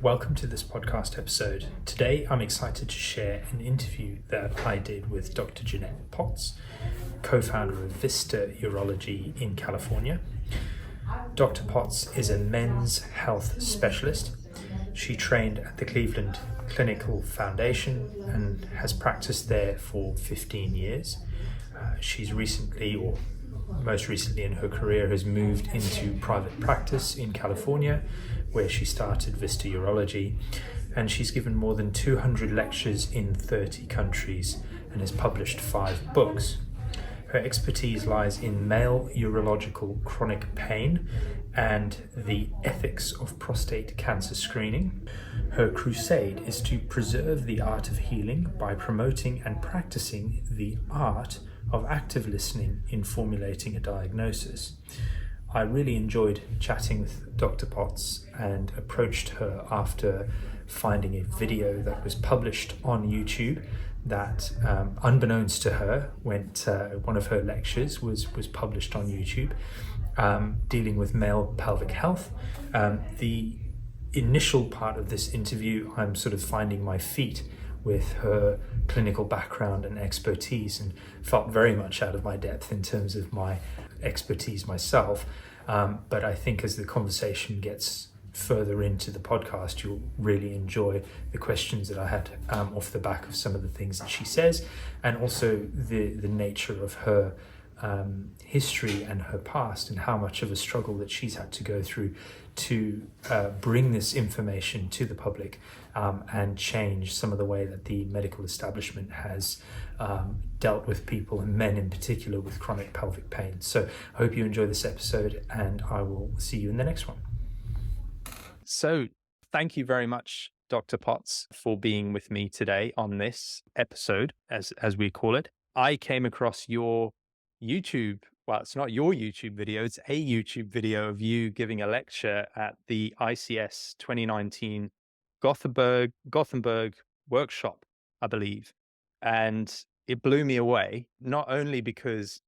Welcome to this podcast episode. Today I'm excited to share an interview that I did with Dr. Jeanette Potts, co-founder of Vista Urology in California. Dr. Potts is a men's health specialist. She trained at the Cleveland Clinical Foundation and has practiced there for 15 years. She's recently, or most recently in her career, has moved into private practice in California, where she started Vista Urology, and she's given more than 200 lectures in 30 countries and has published 5 books. Her expertise lies in male urological chronic pain and the ethics of prostate cancer screening. Her crusade is to preserve the art of healing by promoting and practicing the art of active listening in formulating a diagnosis. I really enjoyed chatting with Dr. Potts and approached her after finding a video that was published on YouTube that, unbeknownst to her, one of her lectures was published on YouTube, dealing with male pelvic health. The initial part of this interview, I'm sort of finding my feet with her clinical background and expertise, and felt very much out of my depth in terms of my expertise myself. But I think as the conversation gets further into the podcast, you'll really enjoy the questions that I had off the back of some of the things that she says, and also the nature of her history and her past, and how much of a struggle that she's had to go through to bring this information to the public and change some of the way that the medical establishment has dealt with people, and men in particular, with chronic pelvic pain. So I hope you enjoy this episode, and I will see you in the next one. So thank you very much, Dr. Potts, for being with me today on this episode, as we call it. I came across your YouTube, well, it's not your YouTube video, it's a YouTube video of you giving a lecture at the ICS 2019 Gothenburg workshop, I believe. And it blew me away, not only because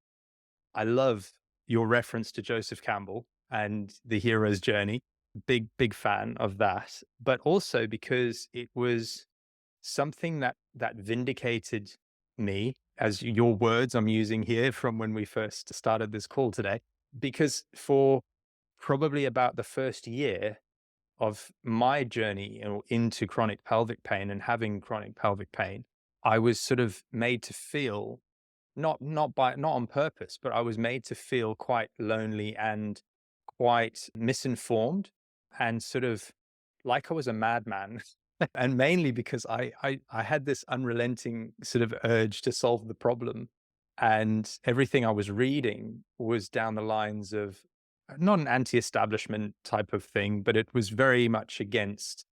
I love your reference to Joseph Campbell and the hero's journey, big fan of that, but also because it was something that vindicated me, as your words I'm using here from when we first started this call today, because for probably about the first year of my journey into chronic pelvic pain and having chronic pelvic pain, I was sort of made to feel, not on purpose, but I was made to feel quite lonely and quite misinformed, and sort of like I was a madman. And mainly because I had this unrelenting sort of urge to solve the problem. And everything I was reading was down the lines of not an anti-establishment type of thing, but it was very much against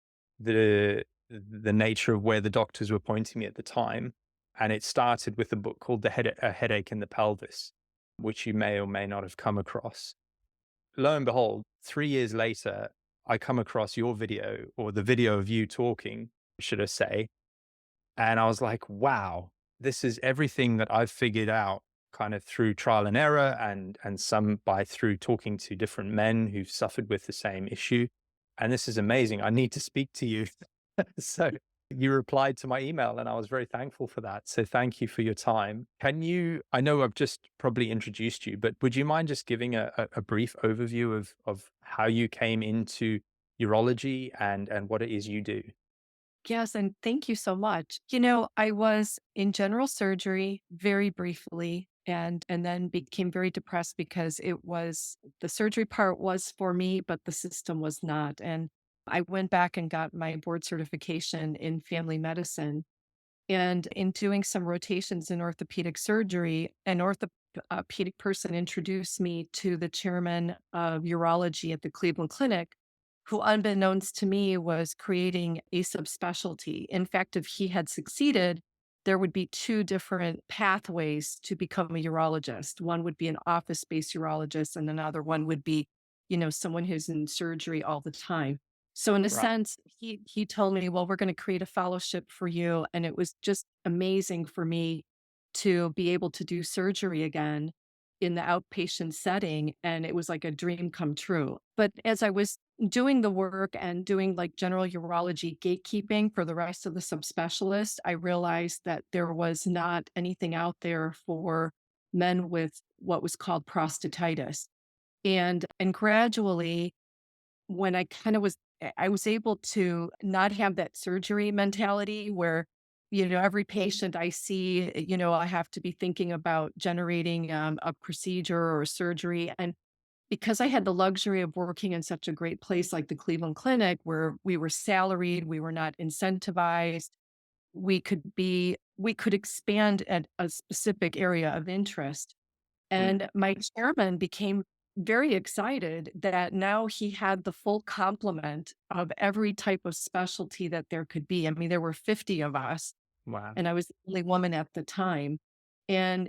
the nature of where the doctors were pointing me at the time. And it started with a book called A Headache in the Pelvis, which you may or may not have come across. Lo and behold, 3 years later, I come across your video, or the video of you talking, should I say. And I was like, wow, this is everything that I've figured out kind of through trial and error, and some through talking to different men who've suffered with the same issue. And this is amazing. I need to speak to you. So you replied to my email, and I was very thankful for that. So thank you for your time. I know I've just probably introduced you, but would you mind just giving a brief overview of how you came into urology and what it is you do? Yes, and thank you so much. I was in general surgery very briefly, and then became very depressed because the surgery part was for me, but the system was not. And I went back and got my board certification in family medicine. And in doing some rotations in orthopedic surgery, an orthopedic person introduced me to the chairman of urology at the Cleveland Clinic, who, unbeknownst to me, was creating a subspecialty. In fact, if he had succeeded, there would be 2 different pathways to become a urologist. One would be an office-based urologist, and another one would be, someone who's in surgery all the time. So in a Right. sense, he told me, well, we're going to create a fellowship for you. And it was just amazing for me to be able to do surgery again. in the outpatient setting, and it was like a dream come true. But as I was doing the work and doing like general urology gatekeeping for the rest of the subspecialists, I realized that there was not anything out there for men with what was called prostatitis. And gradually, when I was able to not have that surgery mentality where, every patient I see, I have to be thinking about generating a procedure or surgery. And because I had the luxury of working in such a great place like the Cleveland Clinic, where we were salaried, we were not incentivized, we could expand at a specific area of interest. Mm. And my chairman became very excited that now he had the full complement of every type of specialty that there could be. I mean, there were 50 of us, Wow. and I was the only woman at the time. And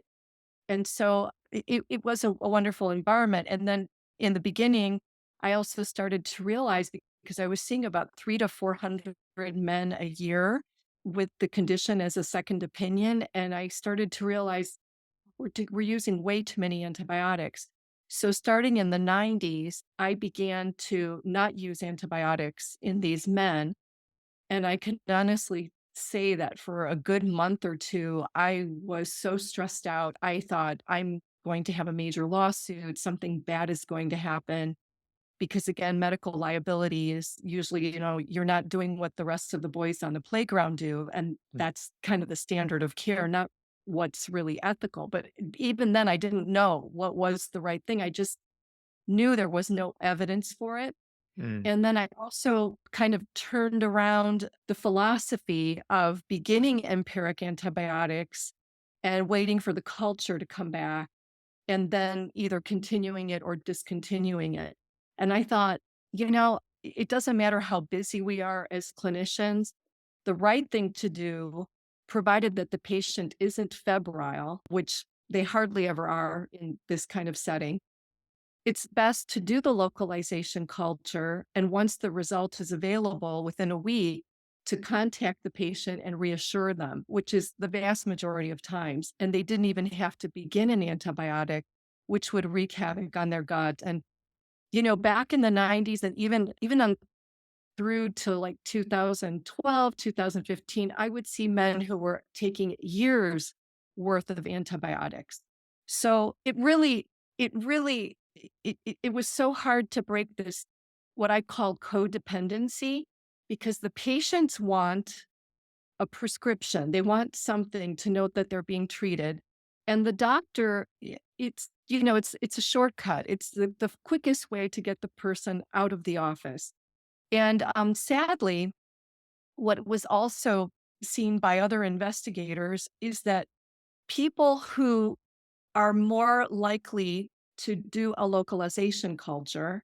so it was a wonderful environment. And then in the beginning, I also started to realize, because I was seeing about 300 to 400 men a year with the condition as a second opinion. And I started to realize we're using way too many antibiotics. So starting in the 90s, I began to not use antibiotics in these men. And I can honestly say that for a good month or two, I was so stressed out. I thought I'm going to have a major lawsuit, something bad is going to happen. Because again, medical liability is usually, you're not doing what the rest of the boys on the playground do. And Mm. that's kind of the standard of care, not what's really ethical. But even then, I didn't know what was the right thing. I just knew there was no evidence for it. Mm. And then I also kind of turned around the philosophy of beginning empiric antibiotics and waiting for the culture to come back and then either continuing it or discontinuing it. And I thought, it doesn't matter how busy we are as clinicians, the right thing to do, provided that the patient isn't febrile, which they hardly ever are in this kind of setting, it's best to do the localization culture. And once the result is available within a week, to contact the patient and reassure them, which is the vast majority of times. And they didn't even have to begin an antibiotic, which would wreak havoc on their gut. And, back in the 90s and even on through to like 2012, 2015, I would see men who were taking years worth of antibiotics. So it was so hard to break this, what I call codependency, because the patients want a prescription. They want something to note that they're being treated. And the doctor, it's a shortcut. It's the quickest way to get the person out of the office. And sadly, what was also seen by other investigators is that people who are more likely to do a localization culture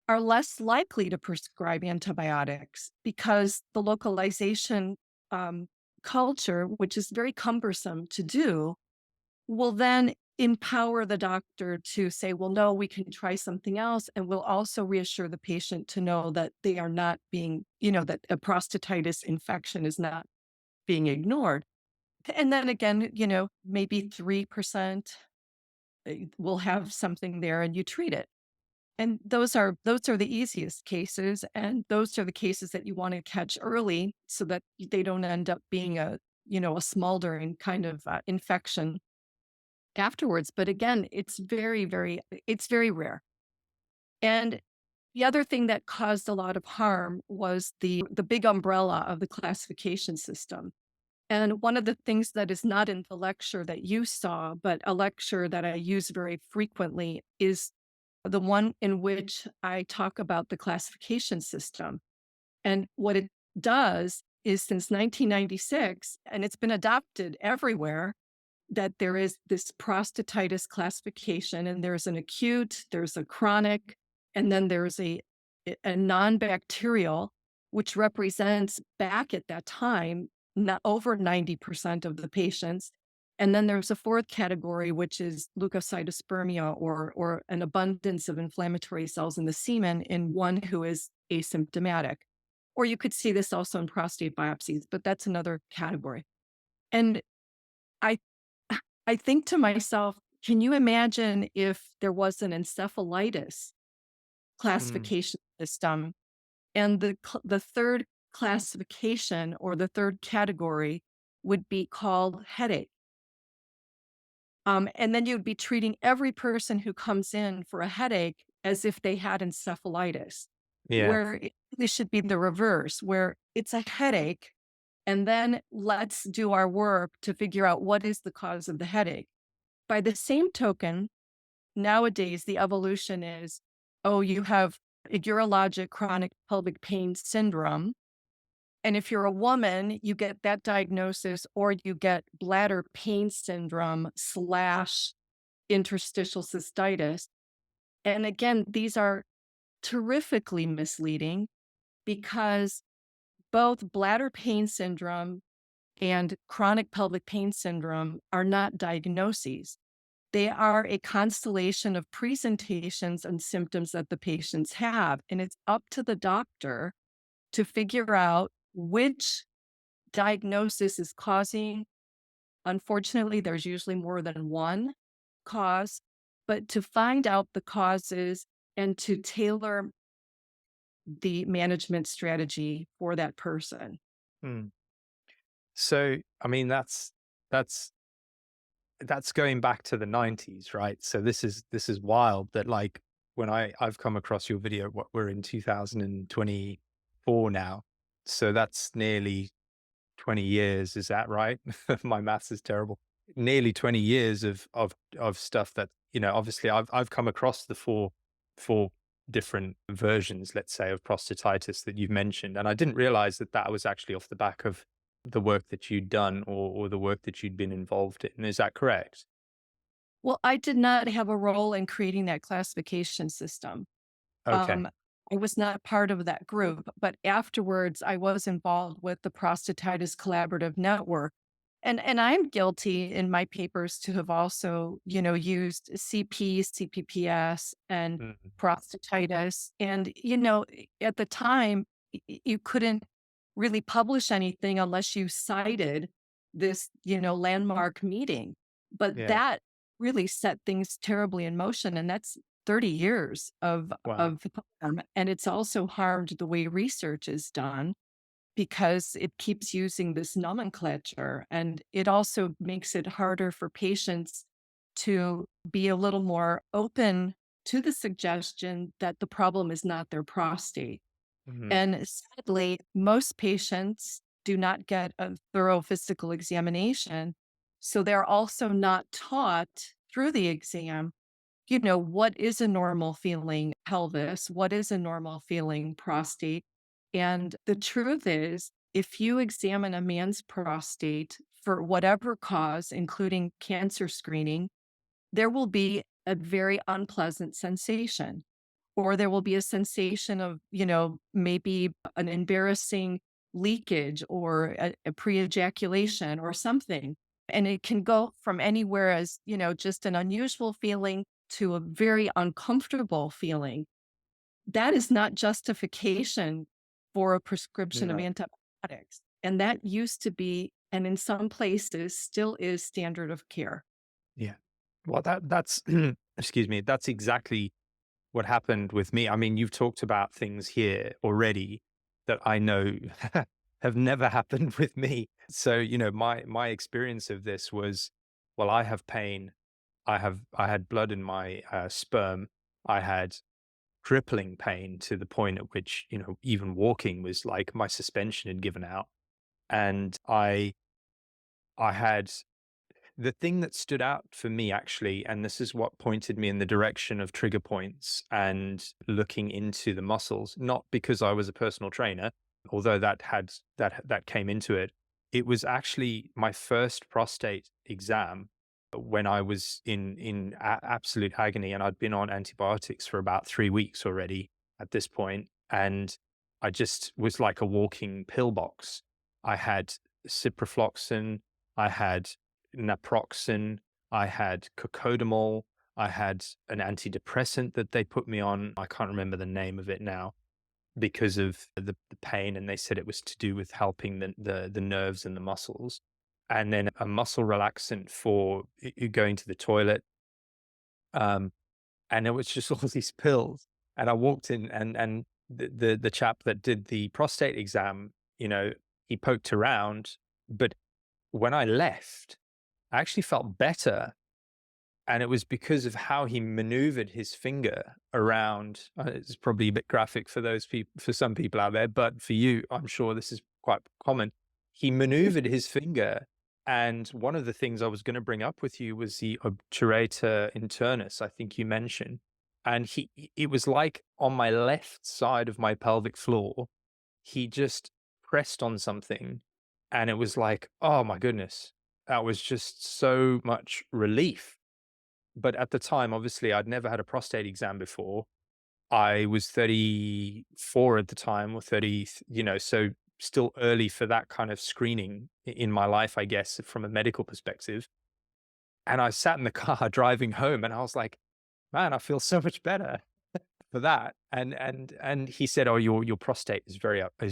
are less likely to prescribe antibiotics because the localization um, culture, which is very cumbersome to do, will then empower the doctor to say, well, no, we can try something else. And we'll also reassure the patient to know that they are not being, that a prostatitis infection is not being ignored. And then again, maybe 3% will have something there and you treat it. And those are the easiest cases. And those are the cases that you want to catch early so that they don't end up being a smoldering kind of infection afterwards. But again, it's very rare. And the other thing that caused a lot of harm was the big umbrella of the classification system. And one of the things that is not in the lecture that you saw, but a lecture that I use very frequently is the one in which I talk about the classification system. And what it does is since 1996, and it's been adopted everywhere, that there is this prostatitis classification, and there's an acute, there's a chronic, and then there's a non-bacterial, which represents back at that time, not over 90% of the patients. And then there's a fourth category, which is leukocytospermia or an abundance of inflammatory cells in the semen in one who is asymptomatic. Or you could see this also in prostate biopsies, but that's another category. And I I think to myself, Can you imagine if there was an encephalitis Mm. classification system and the third classification or the third category would be called headache? And then you'd be treating every person who comes in for a headache as if they had encephalitis, Yeah. where it really should be the reverse, where it's a headache. And then let's do our work to figure out what is the cause of the headache. By the same token, nowadays the evolution is, oh, you have a urologic chronic pelvic pain syndrome. And if you're a woman, you get that diagnosis or you get bladder pain syndrome slash interstitial cystitis. And again, these are terrifically misleading because both bladder pain syndrome and chronic pelvic pain syndrome are not diagnoses. They are a constellation of presentations and symptoms that the patients have. And it's up to the doctor to figure out which diagnosis is causing. Unfortunately, there's usually more than one cause, but to find out the causes and to tailor the management strategy for that person. Mm. So, I mean, that's that's going back to the 90s, right? So this is wild that like when I've come across your video, what we're in 2024 now. So that's nearly 20 years, is that right? My maths is terrible. Nearly 20 years of stuff that, obviously I've come across the four different versions, let's say, of prostatitis that you've mentioned. And I didn't realize that that was actually off the back of the work that you'd done or the work that you'd been involved in. Is that correct? Well, I did not have a role in creating that classification system. Okay. Um, I was not part of that group, but afterwards I was involved with the Prostatitis Collaborative Network. And I'm guilty in my papers to have also, used CPPS and Mm. prostatitis. And, at the time, you couldn't really publish anything unless you cited this, landmark meeting. But Yeah. that really set things terribly in motion. And that's 30 years Wow. of and it's also harmed the way research is done because it keeps using this nomenclature, and it also makes it harder for patients to be a little more open to the suggestion that the problem is not their prostate. Mhm. And sadly, most patients do not get a thorough physical examination, so they're also not taught through the exam, what is a normal feeling pelvis? What is a normal feeling prostate? And the truth is, if you examine a man's prostate for whatever cause, including cancer screening, there will be a very unpleasant sensation, or there will be a sensation of, maybe an embarrassing leakage or a pre ejaculation or something. And it can go from anywhere as, just an unusual feeling to a very uncomfortable feeling. That is not justification for a prescription of No. antibiotics. And that used to be, and in some places still is, standard of care. Yeah. Well, that's excuse me, that's exactly what happened with me. I mean, you've talked about things here already that I know have never happened with me. So, my experience of this was, well, I have pain. I had blood in my sperm. I had crippling pain to the point at which, even walking was like my suspension had given out. And I had the thing that stood out for me actually, and this is what pointed me in the direction of trigger points and looking into the muscles, not because I was a personal trainer, although that came into it. It was actually my first prostate exam when I was in absolute agony, and I'd been on antibiotics for about 3 weeks already at this point, and I just was like a walking pillbox. I had ciprofloxacin, I had naproxen, I had cocodamol, I had an antidepressant that they put me on. I can't remember the name of it now because of the pain, and they said it was to do with helping the nerves and the muscles. And then a muscle relaxant for going to the toilet. Um, and it was just all these pills. And I walked in, and the chap that did the prostate exam, he poked around, but when I left, I actually felt better. And it was because of how he maneuvered his finger around. It's probably a bit graphic for those people, for some people out there, but for you, I'm sure this is quite common. He maneuvered his finger. And one of the things I was going to bring up with you was the obturator internus, I think you mentioned. And it was like on my left side of my pelvic floor, he just pressed on something. And it was like, oh my goodness, that was just so much relief. But at the time, obviously, I'd never had a prostate exam before. I was 34 at the time, or 30, so still early for that kind of screening in my life, I guess, from a medical perspective. And I sat in the car driving home and I was like, man, I feel so much better for that. And he said, oh, your prostate is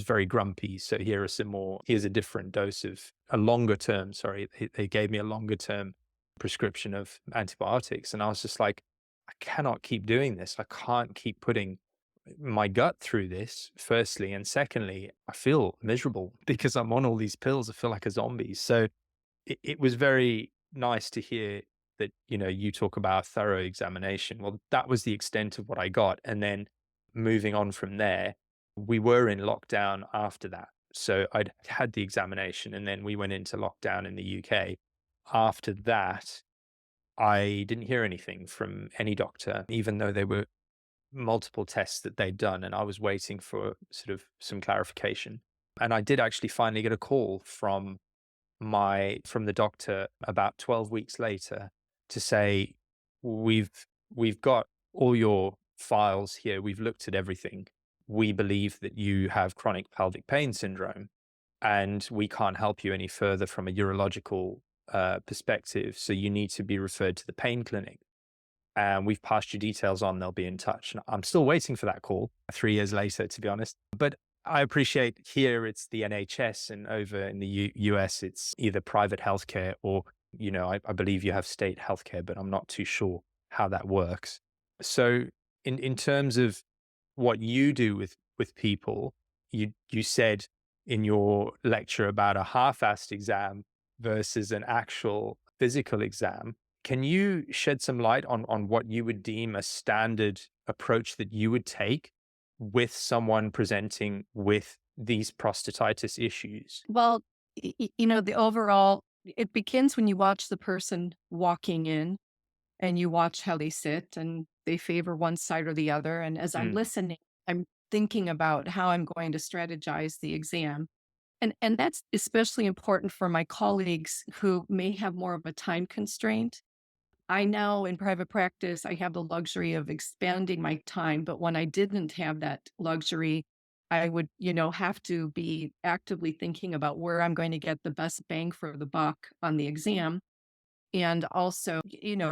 very grumpy. So here's a different dose of a longer term. Sorry, they gave me a longer term prescription of antibiotics. And I was just like, I cannot keep doing this. I can't keep putting my gut through this, firstly. And secondly, I feel miserable because I'm on all these pills. I feel like a zombie. So it was very nice to hear that, you talk about a thorough examination. Well, that was the extent of what I got. And then moving on from there, we were in lockdown after that. So I'd had the examination and then we went into lockdown in the UK. After that, I didn't hear anything from any doctor, even though there were multiple tests that they'd done. And I was waiting for sort of some clarification. And I did actually finally get a call from the doctor about 12 weeks later to say, we've got all your files here. We've looked at everything. We believe that you have chronic pelvic pain syndrome, and we can't help you any further from a urological perspective. So you need to be referred to the pain clinic. And we've passed your details on. They'll be in touch. And I'm still waiting for that call 3 years later, to be honest. But I appreciate here it's the NHS, and over in the US, it's either private healthcare or, I believe you have state healthcare, but I'm not too sure how that works. So in terms of what you do with people, you said in your lecture about a half-assed exam versus an actual physical exam. Can you shed some light on what you would deem a standard approach that you would take with someone presenting with these prostatitis issues? Well, the overall, it begins when you watch the person walking in and you watch how they sit and they favor one side or the other. And as I'm Mm, listening, I'm thinking about how I'm going to strategize the exam. And that's especially important for my colleagues who may have more of a time constraint. I now in private practice, I have the luxury of expanding my time, but when I didn't have that luxury, I would, have to be actively thinking about where I'm going to get the best bang for the buck on the exam. And also,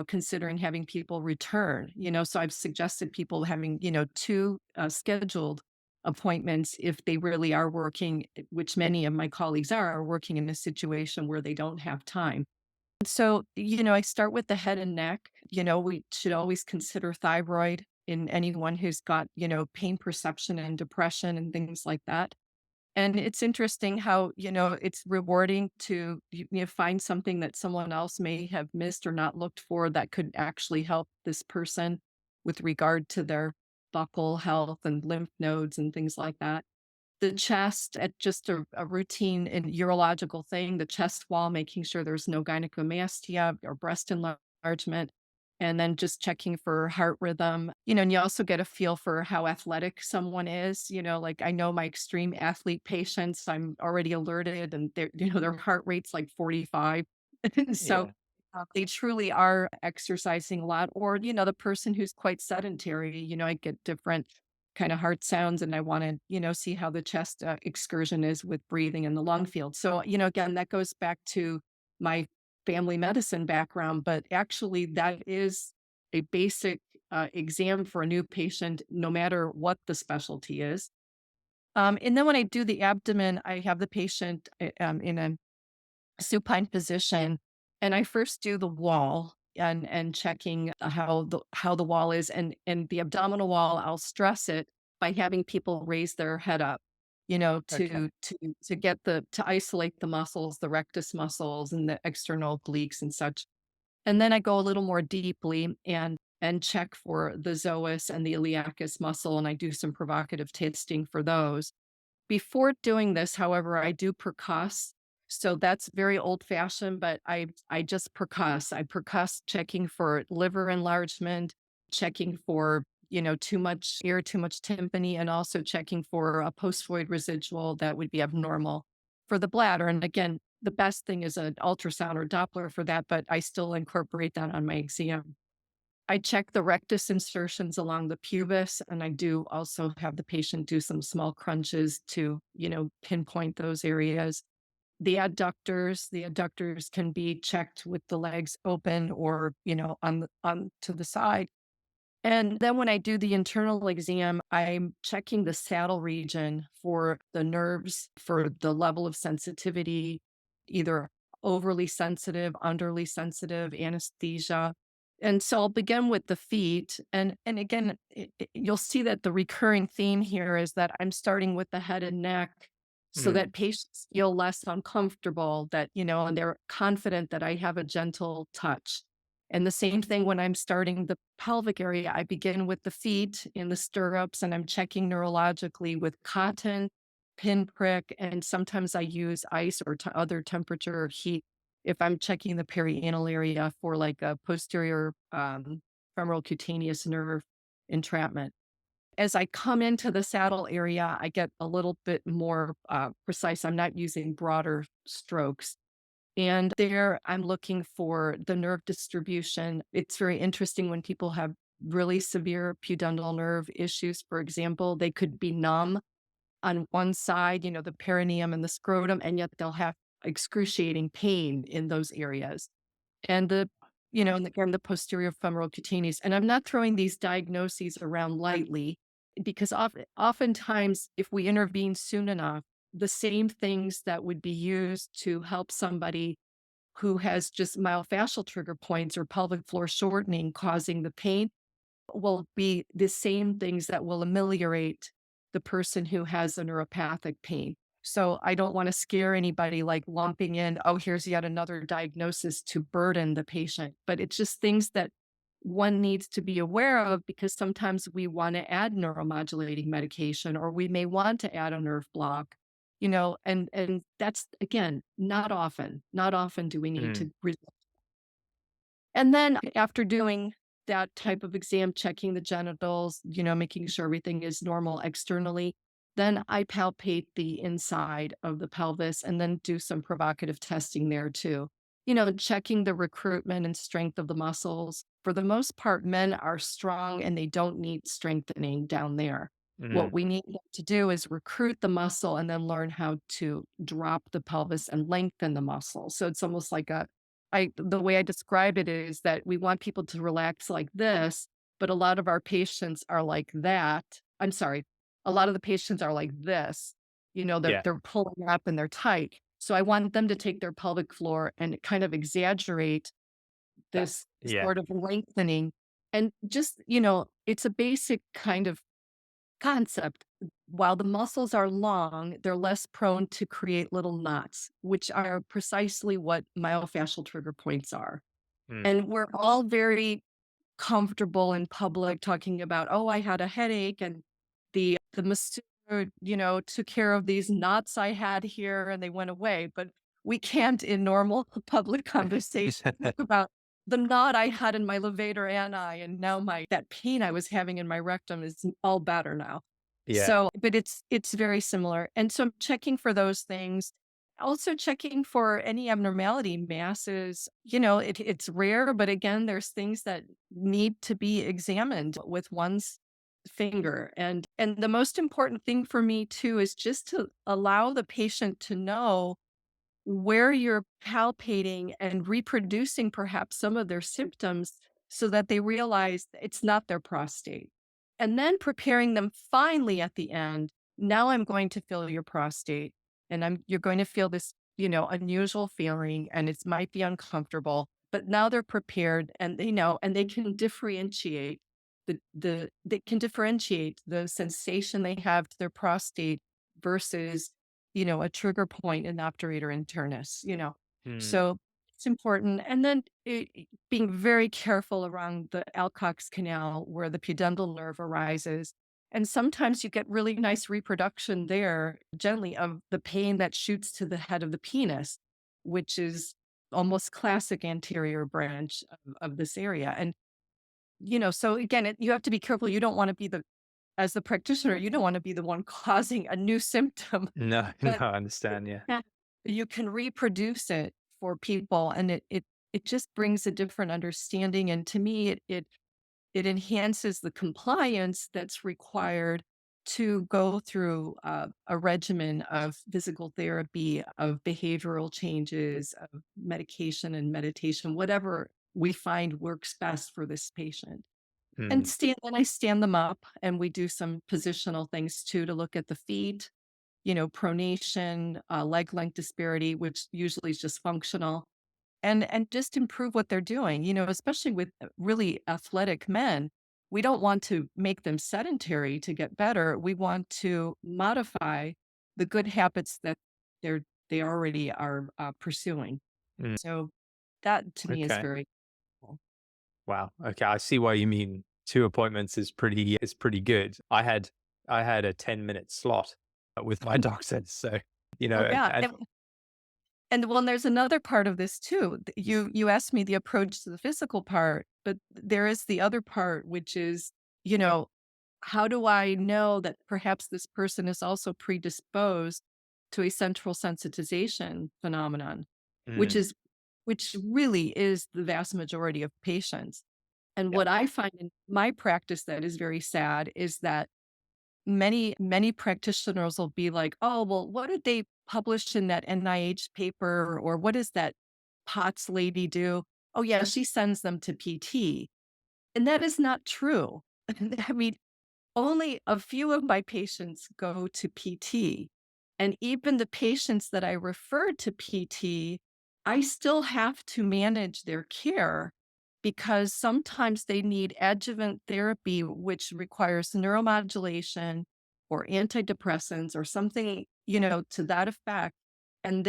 considering having people return, so I've suggested people having, two scheduled appointments if they really are working, which many of my colleagues are working in a situation where they don't have time. So, I start with the head and neck. We should always consider thyroid in anyone who's got, pain perception and depression and things like that. And it's interesting how, it's rewarding to find something that someone else may have missed or not looked for that could actually help this person with regard to their buccal health and lymph nodes and things like that. The chest, at just a routine and urological thing, the chest wall, making sure there's no gynecomastia or breast enlargement, and then just checking for heart rhythm. And you also get a feel for how athletic someone is. Like I know my extreme athlete patients, I'm already alerted, and their heart rate's like 45. And so yeah. they truly are exercising a lot. Or, the person who's quite sedentary, I get different kind of heart sounds and I want to, see how the chest excursion is with breathing in the lung field. So, again, that goes back to my family medicine background, but actually that is a basic exam for a new patient, no matter what the specialty is. And then when I do the abdomen, I have the patient in a supine position and I first do the wall. and checking how the wall is, and the abdominal wall, I'll stress it by having people raise their head up, Okay. to get to isolate the muscles, the rectus muscles and the external obliques and such. And then I go a little more deeply and check for the psoas and the iliacus muscle, and I do some provocative testing for those. Before doing this, however, I do percuss. So that's very old fashioned, but I just percuss. I percuss checking for liver enlargement, checking for, too much air, too much tympany, and also checking for a post void residual that would be abnormal for the bladder. And again, the best thing is an ultrasound or Doppler for that, but I still incorporate that on my exam. I check the rectus insertions along the pubis, and I do also have the patient do some small crunches to, pinpoint those areas. The adductors can be checked with the legs open or, on to the side. And then when I do the internal exam, I'm checking the saddle region for the nerves, for the level of sensitivity, either overly sensitive, underly sensitive, anesthesia. And so I'll begin with the feet. And again, you'll see that the recurring theme here is that I'm starting with the head and neck so Mm. that patients feel less uncomfortable, that, and they're confident that I have a gentle touch. And the same thing when I'm starting the pelvic area, I begin with the feet in the stirrups and I'm checking neurologically with cotton, pinprick, and sometimes I use ice or other temperature or heat if I'm checking the perianal area for like a posterior femoral cutaneous nerve entrapment. As I come into the saddle area, I get a little bit more precise. I'm not using broader strokes. And there I'm looking for the nerve distribution. It's very interesting when people have really severe pudendal nerve issues. For example, they could be numb on one side, the perineum and the scrotum, and yet they'll have excruciating pain in those areas. And and again, the posterior femoral cutaneous. And I'm not throwing these diagnoses around lightly because oftentimes, if we intervene soon enough, the same things that would be used to help somebody who has just myofascial trigger points or pelvic floor shortening causing the pain will be the same things that will ameliorate the person who has a neuropathic pain. So I don't want to scare anybody like lumping in, oh, here's yet another diagnosis to burden the patient. But it's just things that one needs to be aware of because sometimes we want to add neuromodulating medication or we may want to add a nerve block, and that's again, not often. Not often do we need Mm. to and then after doing that type of exam, checking the genitals, making sure everything is normal externally, then I palpate the inside of the pelvis and then do some provocative testing there too. Checking the recruitment and strength of the muscles. For the most part, men are strong and they don't need strengthening down there. What Mm. we need them to do is recruit the muscle and then learn how to drop the pelvis and lengthen the muscle. So it's almost like the way I describe it is that we want people to relax like this, but a lot of our patients are like that. I'm sorry. A lot of the patients are like this, Yeah. they're pulling up and they're tight. So I want them to take their pelvic floor and kind of exaggerate That. this Yeah. sort of lengthening. And just, it's a basic kind of concept. While the muscles are long, they're less prone to create little knots, which are precisely what myofascial trigger points are. Mm. And we're all very comfortable in public talking about, oh, I had a headache and the masseuse, took care of these knots I had here and they went away. But we can't in normal public conversation talk about the knot I had in my levator ani and now my that pain I was having in my rectum is all better now. Yeah. So, but it's very similar. And so I'm checking for those things. Also checking for any abnormality masses, it's rare, but again, there's things that need to be examined with one's finger. And the most important thing for me too is just to allow the patient to know where you're palpating and reproducing perhaps some of their symptoms so that they realize it's not their prostate. And then preparing them finally at the end. Now I'm going to feel your prostate and you're going to feel this, unusual feeling and it might be uncomfortable, but now they're prepared and they know, and they can differentiate they can differentiate the sensation they have to their prostate versus, a trigger point in obturator internus. Mm. So it's important. And then being very careful around the Alcock's canal where the pudendal nerve arises. And sometimes you get really nice reproduction there, generally, of the pain that shoots to the head of the penis, which is almost classic anterior branch of this area. And, so again, you have to be careful. You don't want to be as the practitioner, you don't want to be the one causing a new symptom, No, no, but I understand. Yeah. yeah, you can reproduce it for people. And it just brings a different understanding. And to me, it enhances the compliance that's required to go through a regimen of physical therapy, of behavioral changes, of medication and meditation, whatever we find works best for this patient. And Mm. then I stand them up and we do some positional things too to look at the feet, pronation, leg length disparity, which usually is just functional, and just improve what they're doing, especially with really athletic men. We don't want to make them sedentary to get better. We want to modify the good habits that they already are pursuing. Mm. So that to me is Okay. very cool. Wow. Okay. I see why you mean 2 appointments is pretty good. I had a 10-minute slot with my doctor. So, Oh yeah. and And well, there's another part of this too. You asked me the approach to the physical part, but there is the other part, which is, you know, how do I know that perhaps this person is also predisposed to a central sensitization phenomenon, which mm, is which really is the vast majority of patients. And yeah. what I find in my practice that is very sad is that many practitioners will be like, "Oh, well, what did they publish in that NIH paper? Or what does that Potts lady do? Oh, yeah, she sends them to PT." And that is not true. I mean, only a few of my patients go to PT. And even the patients that I refer to PT, I still have to manage their care because sometimes they need adjuvant therapy, which requires neuromodulation or antidepressants or something, to that effect. And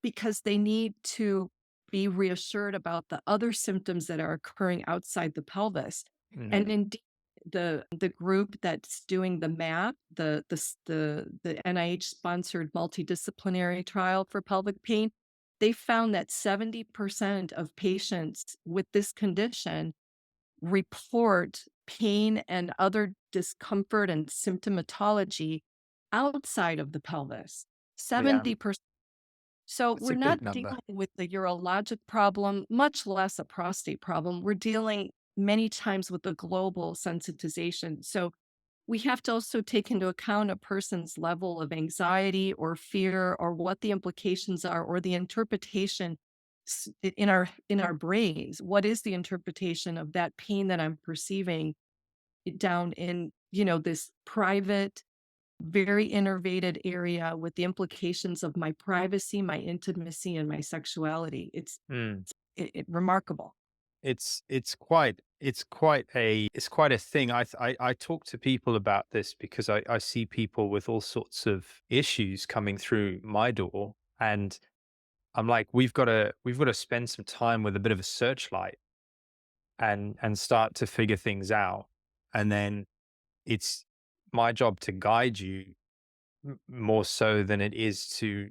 because they need to be reassured about the other symptoms that are occurring outside the pelvis. Mm, And indeed, the group that's doing the MAP, the NIH sponsored multidisciplinary trial for pelvic pain, they found that 70% of patients with this condition report pain and other discomfort and symptomatology outside of the pelvis. yeah. 70%. So That's we're a big not number. dealing with the urologic problem, much less a prostate problem. We're dealing many times with the global sensitization. So we have to also take into account a person's level of anxiety or fear or what the implications are or the interpretation in our brains. What is the interpretation of that pain that I'm perceiving down in, this private, very innervated area with the implications of my privacy, my intimacy, and my sexuality. It's Mm. remarkable. It's quite a thing. I talk to people about this because I see people with all sorts of issues coming through my door, and I'm like, we've got to spend some time with a bit of a searchlight and start to figure things out, and then it's my job to guide you more so than it is to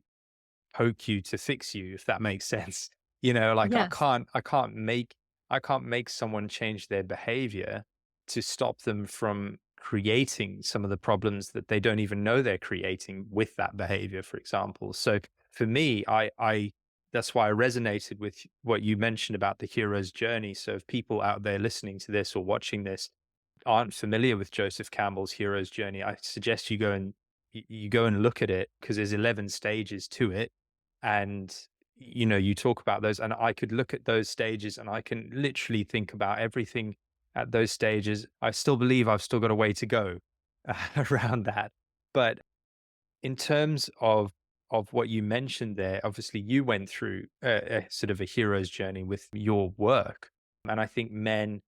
poke you to fix you, if that makes sense. Like I Yes. can't I can't make I can't make someone change their behavior to stop them from creating some of the problems that they don't even know they're creating with that behavior, for example. So for me, I that's why I resonated with what you mentioned about the hero's journey. So if people out there listening to this or watching this aren't familiar with Joseph Campbell's hero's journey, I suggest you go and look at it because there's 11 stages to it, and you talk about those, and I could look at those stages and I can literally think about everything at those stages. I still believe I've still got a way to go around that, but in terms of of what you mentioned there. Obviously, you went through a sort of a hero's journey with your work, and I think men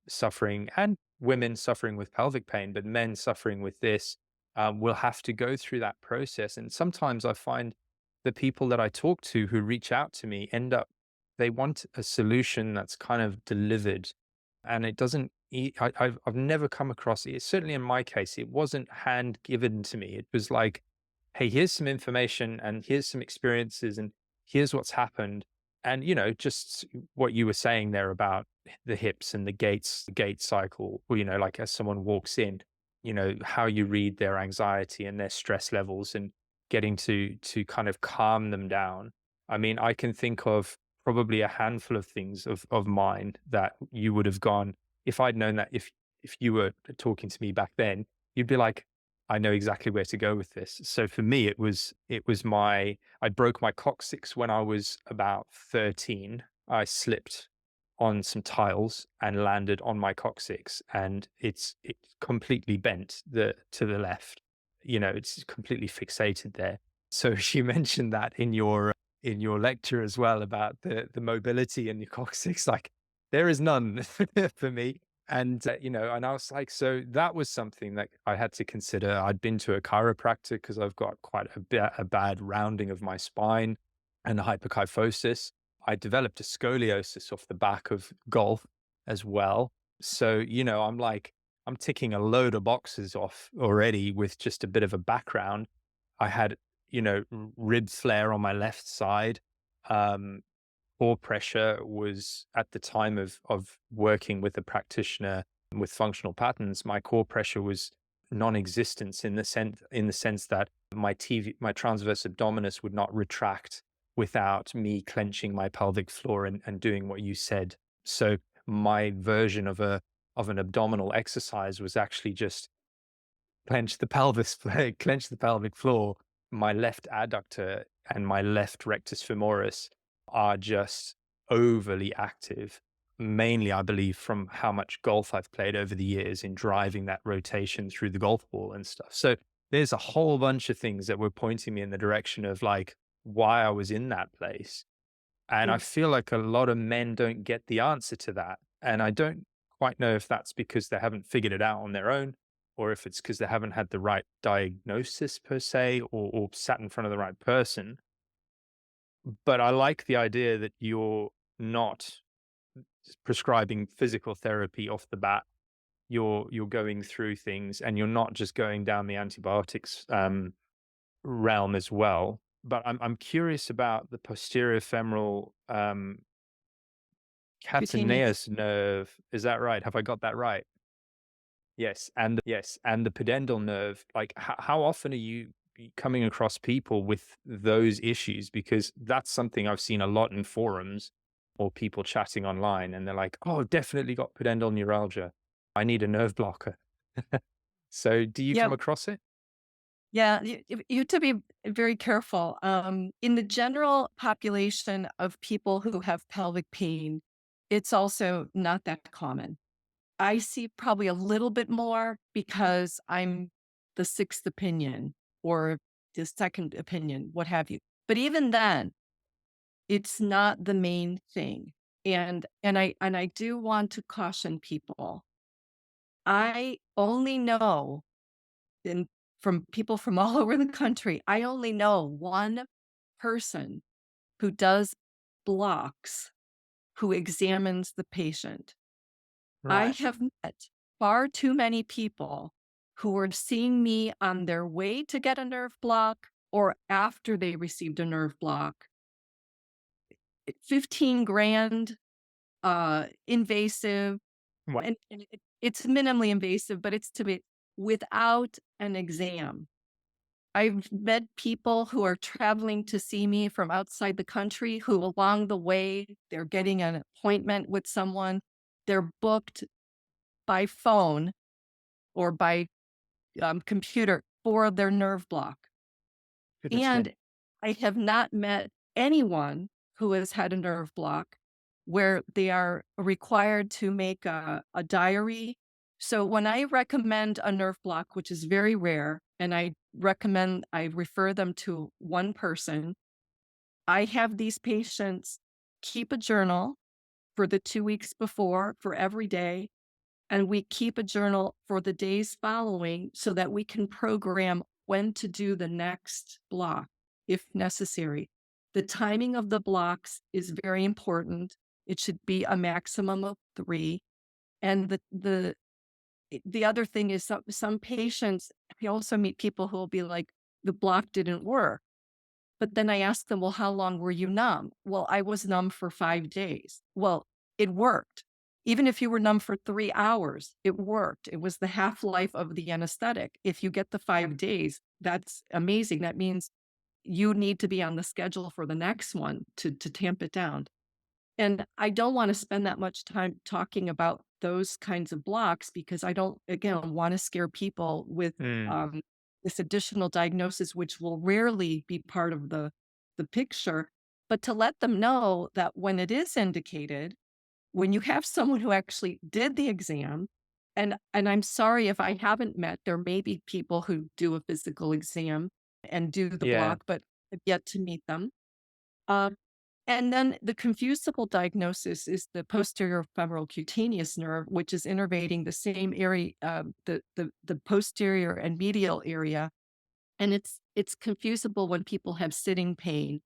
suffering and women suffering with pelvic pain, but men suffering with this will have to go through that process. And sometimes I find the people that I talk to who reach out to me end up, they want a solution that's kind of delivered, and it doesn't. I've never come across it. Certainly in my case, it wasn't hand given to me. It was like, hey, here's some information and here's some experiences and here's what's happened. And, just what you were saying there about the hips and the gait cycle, or, like as someone walks in, how you read their anxiety and their stress levels and getting to kind of calm them down. I mean, I can think of probably a handful of things of mine that you would have gone, if I'd known that, if you were talking to me back then, you'd be like, I know exactly where to go with this. So for me, I broke my coccyx when I was about 13. I slipped on some tiles and landed on my coccyx, and it completely bent to the left. It's completely fixated there. So she mentioned that in your lecture as well about the mobility in your coccyx. Like, there is none for me. And, and I was like, so that was something that I had to consider. I'd been to a chiropractor because I've got quite a bad rounding of my spine and hyperkyphosis. I developed a scoliosis off the back of golf as well. So, I'm ticking a load of boxes off already with just a bit of a background. I had, rib flare on my left side. Core pressure was, at the time of working with a practitioner with functional patterns, my core pressure was non-existent in the sense that my transverse abdominis would not retract without me clenching my pelvic floor and doing what you said. So my version of an abdominal exercise was actually just clench the clench the pelvic floor. My left adductor and my left rectus femoris are just overly active, mainly, I believe, from how much golf I've played over the years in driving that rotation through the golf ball and stuff. So there's a whole bunch of things that were pointing me in the direction of like why I was in that place. And I Mm. feel like a lot of men don't get the answer to that. And I don't quite know if that's because they haven't figured it out on their own, or if it's because they haven't had the right diagnosis per se, or sat in front of the right person. But I like the idea that you're not prescribing physical therapy off the bat. You're going through things, and you're not just going down the antibiotics realm as well. But I'm curious about the posterior femoral Cutaneous. cutaneous nerve. Is that right? Have I got that right? Yes, and the pudendal nerve. Like, how often are you coming across people with those issues? Because that's something I've seen a lot in forums or people chatting online, and they're like, "Oh, definitely got pudendal neuralgia. I need a nerve blocker." So, do you Yeah, come across it? yeah. You have to be very careful. In the general population of people who have pelvic pain, it's also not that common. I see probably a little bit more because I'm the sixth opinion or the second opinion, what have you. But even then, it's not the main thing. And I do want to caution people. I only know in from people from all over the country, I only know one person who does blocks, who examines the patient. I Right. have met far too many people who were seeing me on their way to get a nerve block or after they received a nerve block. 15 grand, invasive, Wow. and it's minimally invasive, but it's to be without an exam. I've met people who are traveling to see me from outside the country who along the way, they're getting an appointment with someone. They're booked by phone or by computer for their nerve block. Goodness me. And I have not met anyone who has had a nerve block where they are required to make a diary. So when I recommend a nerve block, which is very rare, and I refer them to one person. I have these patients keep a journal for the 2 weeks before, for every day, and we keep a journal for the days following so that we can program when to do the next block if necessary. The timing of the blocks is very important. It should be a maximum of 3. And the other thing is some patients, I also meet people who will be like, the block didn't work. But then I ask them, well, how long were you numb? Well, I was numb for 5 days. Well, it worked. Even if you were numb for 3 hours, it worked. It was the half-life of the anesthetic. If you get the 5 days, that's amazing. That means you need to be on the schedule for the next one to tamp it down. And I don't want to spend that much time talking about those kinds of blocks because I don't, again, want to scare people with Mm. this additional diagnosis, which will rarely be part of the picture, but to let them know that when it is indicated, when you have someone who actually did the exam, and I'm sorry if I haven't met, there may be people who do a physical exam and do the Yeah. block, but I've yet to meet them. Um, and then the confusable diagnosis is the posterior femoral cutaneous nerve, which is innervating the same area, the posterior and medial area, and it's confusable when people have sitting pain.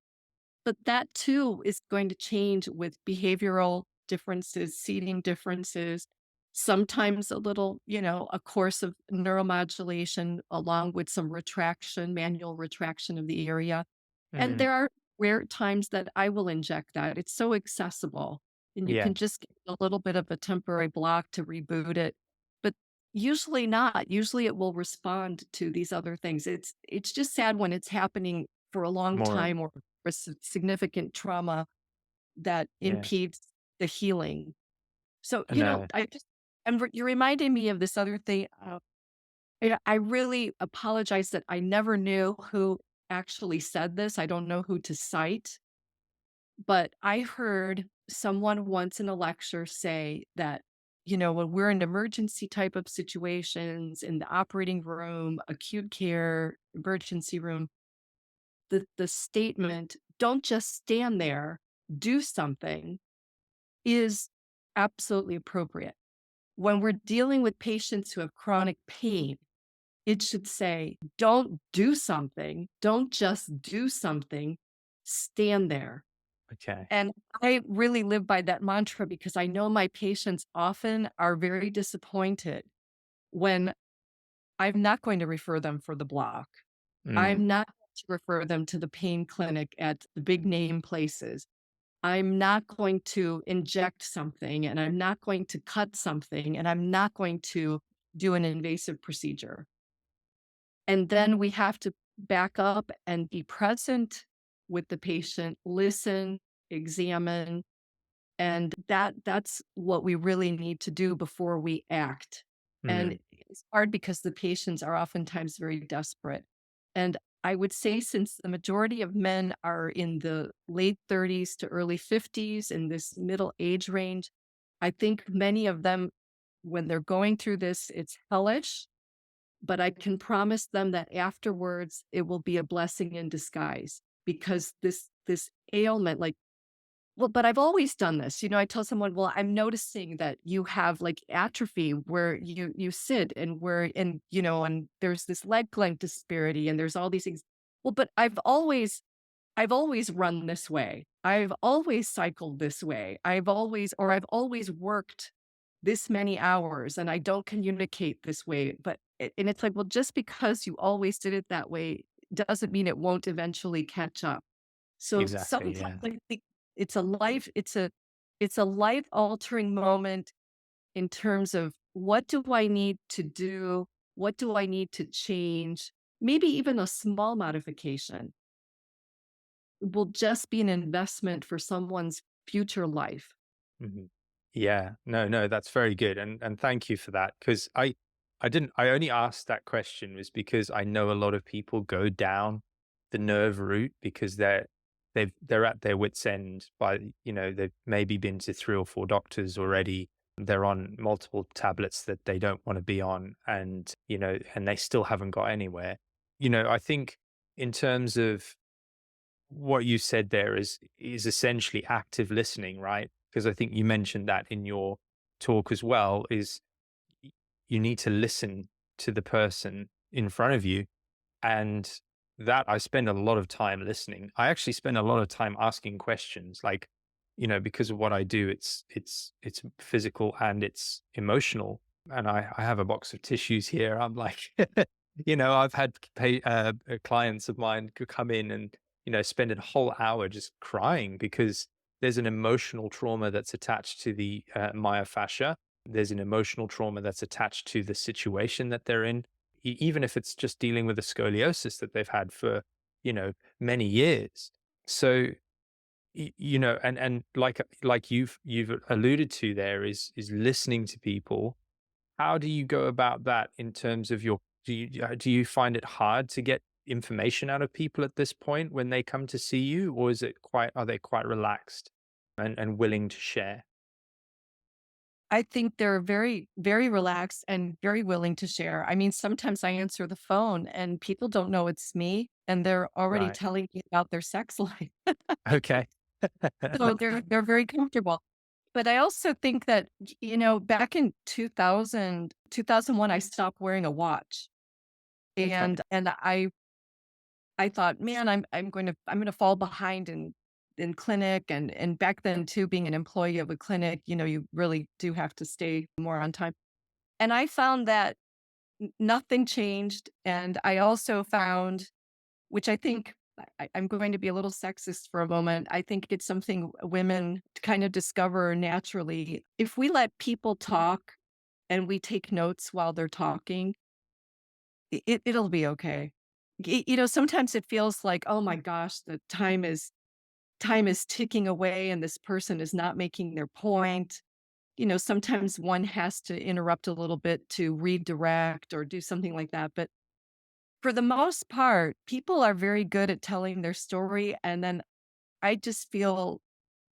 But that too is going to change with behavioral differences, seating differences, sometimes a little, a course of neuromodulation along with some retraction, manual retraction of the area. And Mm. there are rare times that I will inject that. It's so accessible. And you Yeah. can just get a little bit of a temporary block to reboot it. But usually not. Usually it will respond to these other things. It's just sad when it's happening for a long More. time or significant trauma that Yeah. impedes the healing. So, No. you're reminding me of this other thing. I really apologize that I never knew who actually said this. I don't know who to cite, but I heard someone once in a lecture say that, when we're in emergency type of situations in the operating room, acute care, emergency room, the statement, don't just stand there, do something, is absolutely appropriate. When we're dealing with patients who have chronic pain, it should say, don't do something. Don't just do something. Stand there. Okay. And I really live by that mantra because I know my patients often are very disappointed when I'm not going to refer them for the block. Mm. I'm not going to refer them to the pain clinic at the big name places. I'm not going to inject something and I'm not going to cut something and I'm not going to do an invasive procedure. And then we have to back up and be present with the patient, listen, examine, and that's what we really need to do before we act. And Mm. it's hard because the patients are oftentimes very desperate. And I would say since the majority of men are in the late 30s to early 50s in this middle age range, I think many of them, when they're going through this, it's hellish, but I can promise them that afterwards it will be a blessing in disguise because this ailment, like, well, but I've always done this. I tell someone, well, I'm noticing that you have like atrophy where you sit and there's this leg length disparity and there's all these things. Well, but I've always run this way. I've always cycled this way. I've always worked this many hours and I don't communicate this way. And it's like, well, just because you always did it that way doesn't mean it won't eventually catch up. So Exactly. sometimes Yeah. I think it's a life altering moment in terms of what do I need to do? What do I need to change? Maybe even a small modification will just be an investment for someone's future life. Mhm. Yeah. No, no, that's very good. And thank you for that. Because I only asked that question was because I know a lot of people go down the nerve route because they're at their wits' end by, they've maybe been to 3 or 4 doctors already. they're on multiple tablets that they don't want to be on, and and they still haven't got anywhere. I think in terms of what you said there is essentially active listening, right? Because I think you mentioned that in your talk as well, is y- you need to listen to the person in front of you. And that I spend a lot of time listening. I actually spend a lot of time asking questions, like, because of what I do, it's physical and it's emotional. And I have a box of tissues here. I'm like, I've had clients of mine could come in and spend a whole hour just crying because there's an emotional trauma that's attached to the myofascia. There's an emotional trauma that's attached to the situation that they're in, even if it's just dealing with a scoliosis that they've had for many years. So and like you've alluded to, there is listening to people. How do you go about that in terms of your do you find it hard to get information out of people at this point when they come to see you, or are they quite relaxed and willing to share? I think they're very, very relaxed and very willing to share. I mean, sometimes I answer the phone and people don't know it's me and they're already Right. telling me about their sex life. Okay. So they're very comfortable. But I also think that, back in 2001, I stopped wearing a watch. Okay. And I thought, man, I'm gonna fall behind in clinic, and back then too, being an employee of a clinic, you really do have to stay more on time. And I found that nothing changed. And I also found, which I think I'm going to be a little sexist for a moment. I think it's something women kind of discover naturally. If we let people talk and we take notes while they're talking, it'll be okay. Sometimes it feels like, oh my gosh, the time is ticking away and this person is not making their point. Sometimes one has to interrupt a little bit to redirect or do something like that. But for the most part, people are very good at telling their story. And then I just feel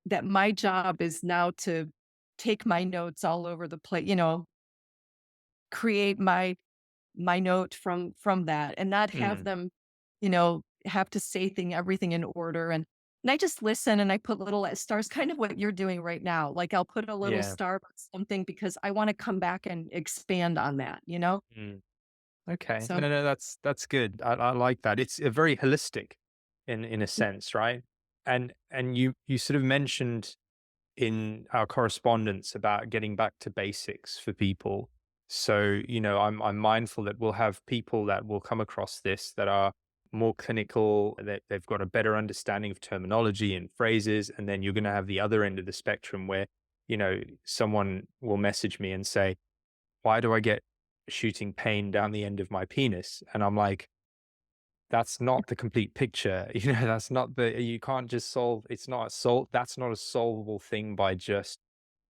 that my job is now to take my notes all over the place, create my note from that and not have Mm, them, have to say everything in order. And I just listen and I put little stars, kind of what you're doing right now. Like I'll put a little yeah. star by something because I want to come back and expand on that. Mm. Okay. So No, no, that's good. I like that. It's a very holistic in a sense, right? And you sort of mentioned in our correspondence about getting back to basics for people. So, I'm mindful that we'll have people that will come across this that are more clinical, that they've got a better understanding of terminology and phrases. And then you're going to have the other end of the spectrum where, someone will message me and say, why do I get shooting pain down the end of my penis? And I'm like, that's not the complete picture. That's not you can't just it's not that's not a solvable thing by just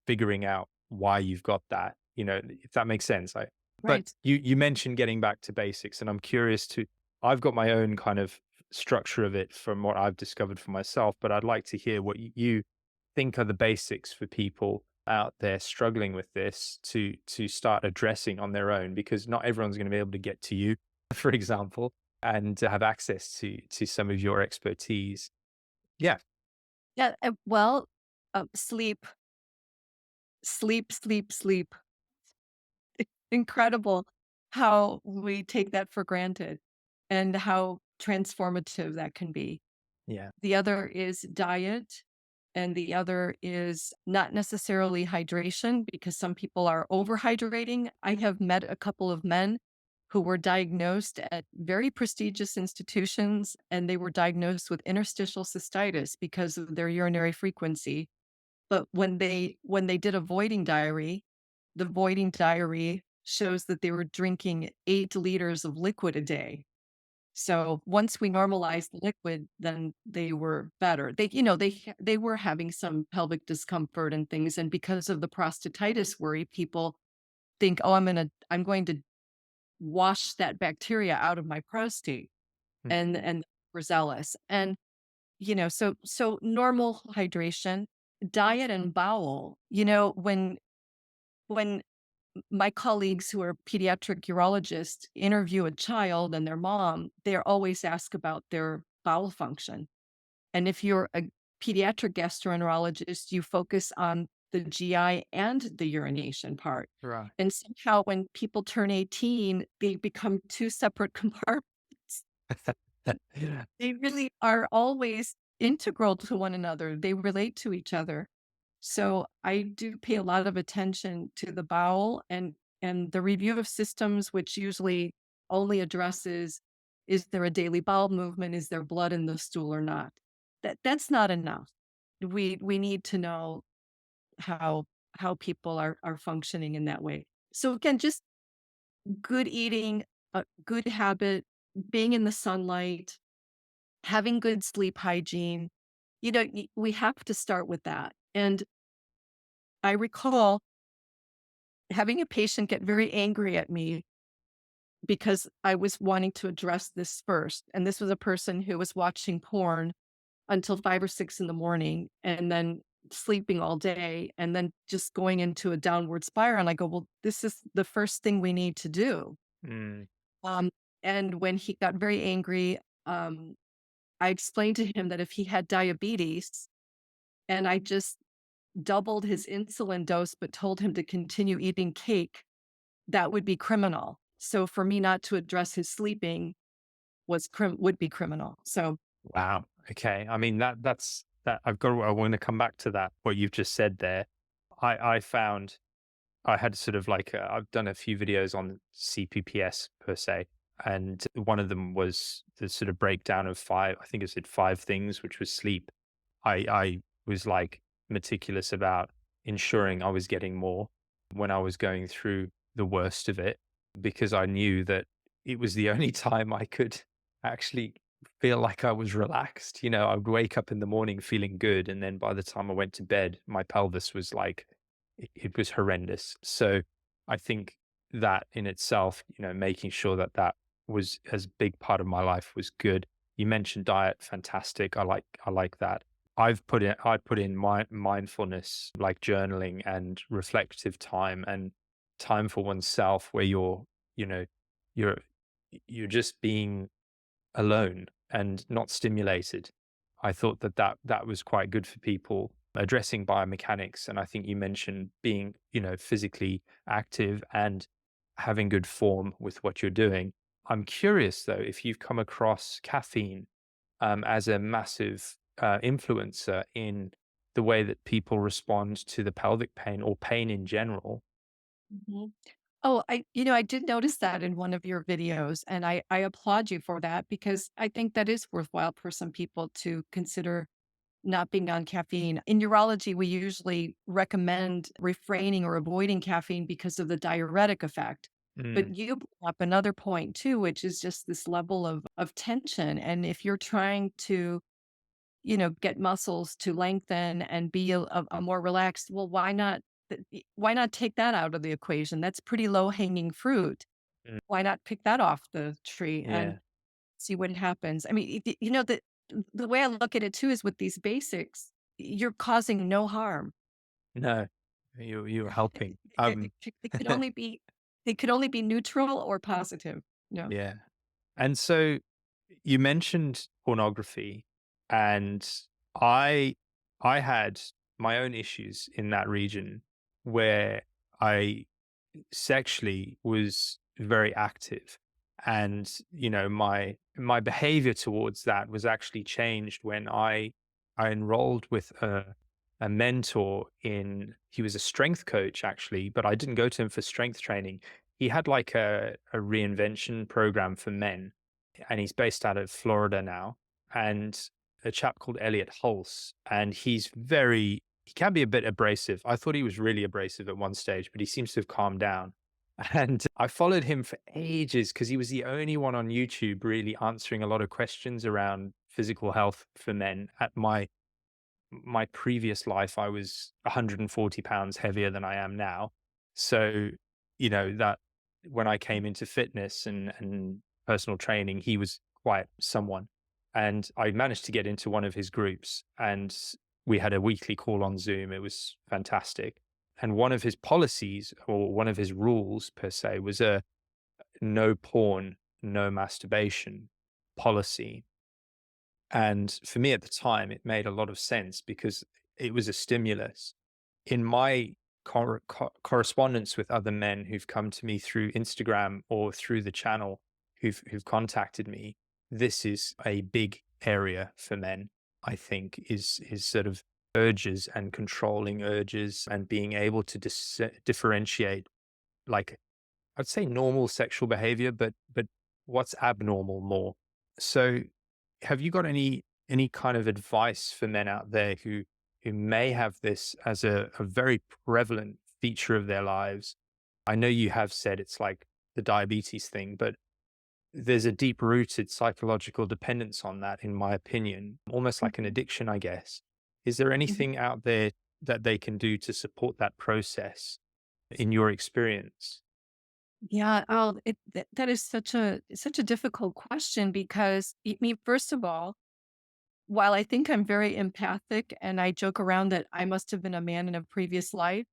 figuring out why you've got that, if that makes sense. But right. you mentioned getting back to basics, and I'm curious I've got my own kind of structure of it from what I've discovered for myself, but I'd like to hear what you think are the basics for people out there struggling with this to start addressing on their own, because not everyone's going to be able to get to you, for example, and to have access to some of your expertise. Yeah. Yeah. Well, sleep, sleep, sleep, sleep. Incredible how we take that for granted and how transformative that can be. Yeah. The other is diet, and the other is not necessarily hydration because some people are overhydrating. I have met a couple of men who were diagnosed at very prestigious institutions, and they were diagnosed with interstitial cystitis because of their urinary frequency. But when they did a voiding diary, the voiding diary shows that they were drinking 8 liters of liquid a day. So once we normalized liquid, then they were better. They were having some pelvic discomfort and things, and because of the prostatitis worry, people think, "Oh, I'm going to wash that bacteria out of my prostate," Mm. and overzealous. And so normal hydration, diet, and bowel. When when my colleagues who are pediatric urologists interview a child and their mom, they're always asked about their bowel function. And if you're a pediatric gastroenterologist, you focus on the GI and the urination part. Right. And somehow when people turn 18, they become two separate compartments. Yeah. They really are always integral to one another. They relate to each other. So I do pay a lot of attention to the bowel and the review of systems, which usually only addresses, is there a daily bowel movement? Is there blood in the stool or not? That's not enough. We need to know how people are functioning in that way. So again, just good eating, a good habit, being in the sunlight, having good sleep hygiene. We have to start with that. And I recall having a patient get very angry at me because I was wanting to address this first. And this was a person who was watching porn until 5 or 6 in the morning and then sleeping all day and then just going into a downward spiral. And I go, well, this is the first thing we need to do. Mm. Um, and when he got very angry, I explained to him that if he had diabetes and I just doubled his insulin dose, but told him to continue eating cake, that would be criminal. So for me not to address his sleeping would be criminal. So Wow. Okay. I mean, that's that I want to come back to that, what you've just said there. I found I had sort of like, I've done a few videos on CPPS per se. And one of them was the sort of breakdown of five, I think it said 5 things, which was sleep. I was like meticulous about ensuring I was getting more when I was going through the worst of it, because I knew that it was the only time I could actually feel like I was relaxed. I would wake up in the morning feeling good. And then by the time I went to bed, my pelvis was like, it was horrendous. So I think that in itself, making sure that that was as big part of my life was good. You mentioned diet, fantastic. I like that. I put in my mindfulness, like journaling and reflective time and time for oneself where you know, you're you're just being alone and not stimulated. I thought that was quite good for people addressing biomechanics. And I think you mentioned being, physically active and having good form with what you're doing. I'm curious though, if you've come across caffeine as a massive influencer in the way that people respond to the pelvic pain or pain in general. Mhm. Oh, I did notice that in one of your videos, and I applaud you for that because I think that is worthwhile for some people to consider not being on caffeine. In urology, we usually recommend refraining or avoiding caffeine because of the diuretic effect. Mm, But you brought up another point too, which is just this level of tension. And if you're trying to, get muscles to lengthen and be a more relaxed, well, why not take that out of the equation? That's pretty low hanging fruit. mm, Why not pick that off the tree and yeah, see what happens? I mean, the way I look at it too is with these basics, you're causing no harm. no, you're helping. It could only be they could only be neutral or positive. No. Yeah. And so you mentioned pornography, and I I had my own issues in that region where I sexually was very active. And my behavior towards that was actually changed when I enrolled with a mentor. In He was a strength coach actually, but I didn't go to him for strength training. He had like a reinvention program for men, and he's based out of Florida now. And a chap called Elliot Hulse, and he can be a bit abrasive. I thought he was really abrasive at one stage, but he seems to have calmed down. And I followed him for ages because he was the only one on YouTube really answering a lot of questions around physical health for men. At my previous life, I was 140 pounds heavier than I am now. So, that when I came into fitness and personal training, he was quite someone. And I managed to get into one of his groups, and we had a weekly call on Zoom. It was fantastic. And one of his policies, or one of his rules per se, was a no porn, no masturbation policy. And for me at the time, it made a lot of sense because it was a stimulus. In my correspondence with other men who've come to me through Instagram or through the channel, who've contacted me, this is a big area for men, I think, is sort of urges and controlling urges and being able to differentiate, like, I'd say normal sexual behavior, but what's abnormal more. So have you got any kind of advice for men out there who may have this as a very prevalent feature of their lives? I know you have said it's like the diabetes thing, but there's a deep rooted psychological dependence on that, in my opinion, almost like an addiction, I guess. Is there Mhm. anything out there that they can do to support that process in your experience? Yeah, that is such a difficult question because I mean, first of all, while I think I'm very empathic and I joke around that I must have been a man in a previous life,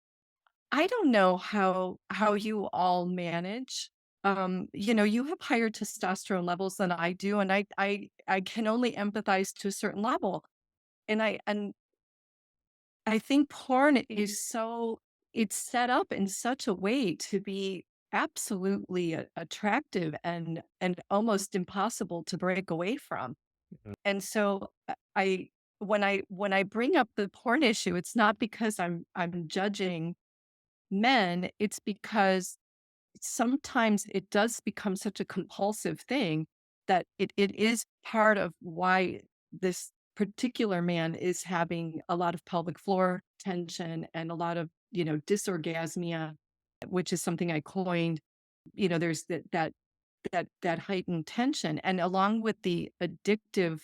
I don't know how you all manage. You have higher testosterone levels than I do, and I can only empathize to a certain level. And I think porn is it's set up in such a way to be absolutely attractive and almost impossible to break away from. Mhm. And so I when I bring up the porn issue, it's not because I'm judging men, it's because sometimes it does become such a compulsive thing that it is part of why this particular man is having a lot of pelvic floor tension and a lot of, dysorgasmia, which is something I coined. There's that heightened tension. And along with the addictive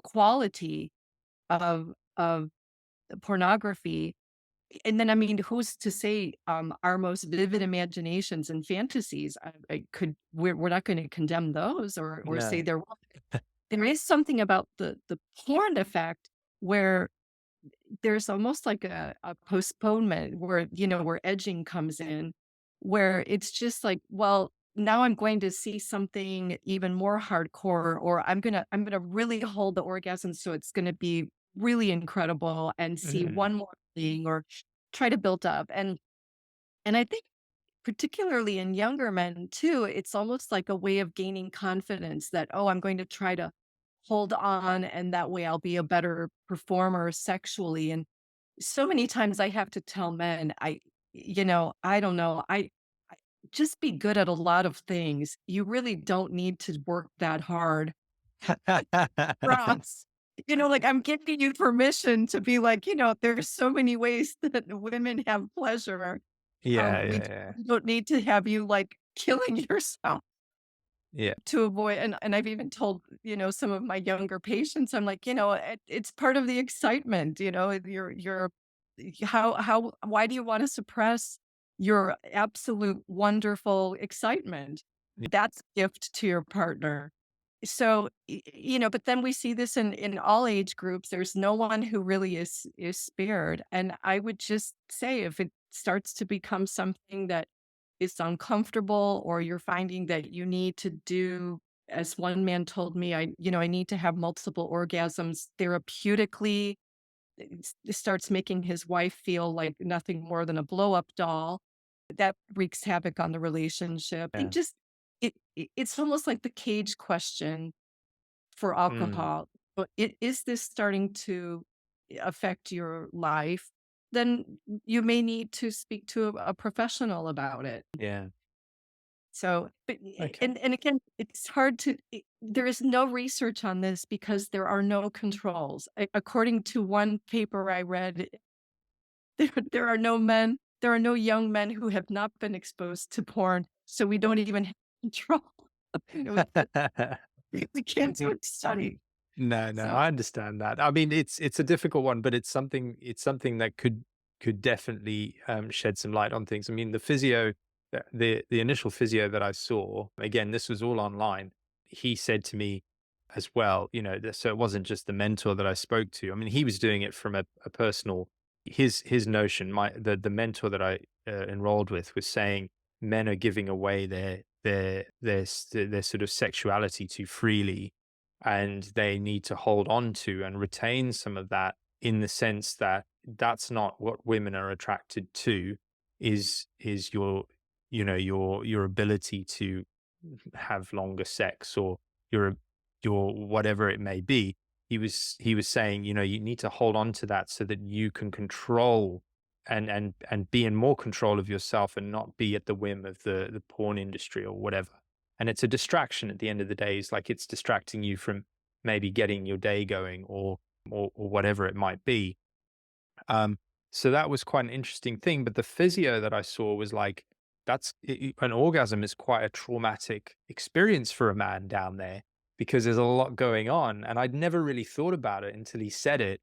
quality of pornography, and then, I mean, who's to say, our most vivid imaginations and fantasies, we're not gonna condemn those or say No. they're wrong. There is something about the porn effect where there's almost like a postponement where edging comes in, where it's just like, well, now I'm going to see something even more hardcore, or I'm gonna really hold the orgasm so it's gonna be really incredible and see Mm. one more thing or try to build up. And I think particularly in younger men too, it's almost like a way of gaining confidence that, oh, I'm going to try to hold on and that way I'll be a better performer sexually. And so many times I have to tell men, I don't know, I just be good at a lot of things. You really don't need to work that hard for us. Like I'm giving you permission to be like, there's so many ways that women have pleasure. Yeah, We yeah, yeah. don't need to have you like killing yourself Yeah. to avoid. And I've even told, some of my younger patients, I'm like, it's part of the excitement, you're why do you want to suppress your absolute wonderful excitement? Yeah. That's a gift to your partner. So, but then we see this in all age groups. There's no one who really is spared. And I would just say if it starts to become something that is uncomfortable or you're finding that you need to do, as one man told me, I need to have multiple orgasms therapeutically. It starts making his wife feel like nothing more than a blow up doll. That wreaks havoc on the relationship. I Yeah. think just it's almost like the cage question for Mm. alcohol. But is this starting to affect your life? Then you may need to speak to a professional about it. Yeah. So, but Okay. and again, it's hard to. There is no research on this because there are no controls. According to one paper I read, there are no young men who have not been exposed to porn, so we don't even have control. We can't do a study. No, no, So I understand that. I mean, it's a difficult one, but it's something that could definitely shed some light on things. I mean, the physio, the initial physio that I saw, again, this was all online. He said to me as well, so it wasn't just the mentor that I spoke to. I mean, he was doing it from a personal, his notion, the mentor that I enrolled with was saying men are giving away their sort of sexuality too freely, and they need to hold on to and retain some of that, in the sense that that's not what women are attracted to, is your, your ability to have longer sex, or your your whatever it may be. He was saying, you need to hold on to that so that you can control and be in more control of yourself, and not be at the whim of the porn industry or whatever. And it's a distraction at the end of the day. It's like it's distracting you from maybe getting your day going, or whatever it might be. Um, so that was quite an interesting thing. But the physio that I saw was like, an orgasm is quite a traumatic experience for a man down there, because there's a lot going on. And I'd never really thought about it until he said it.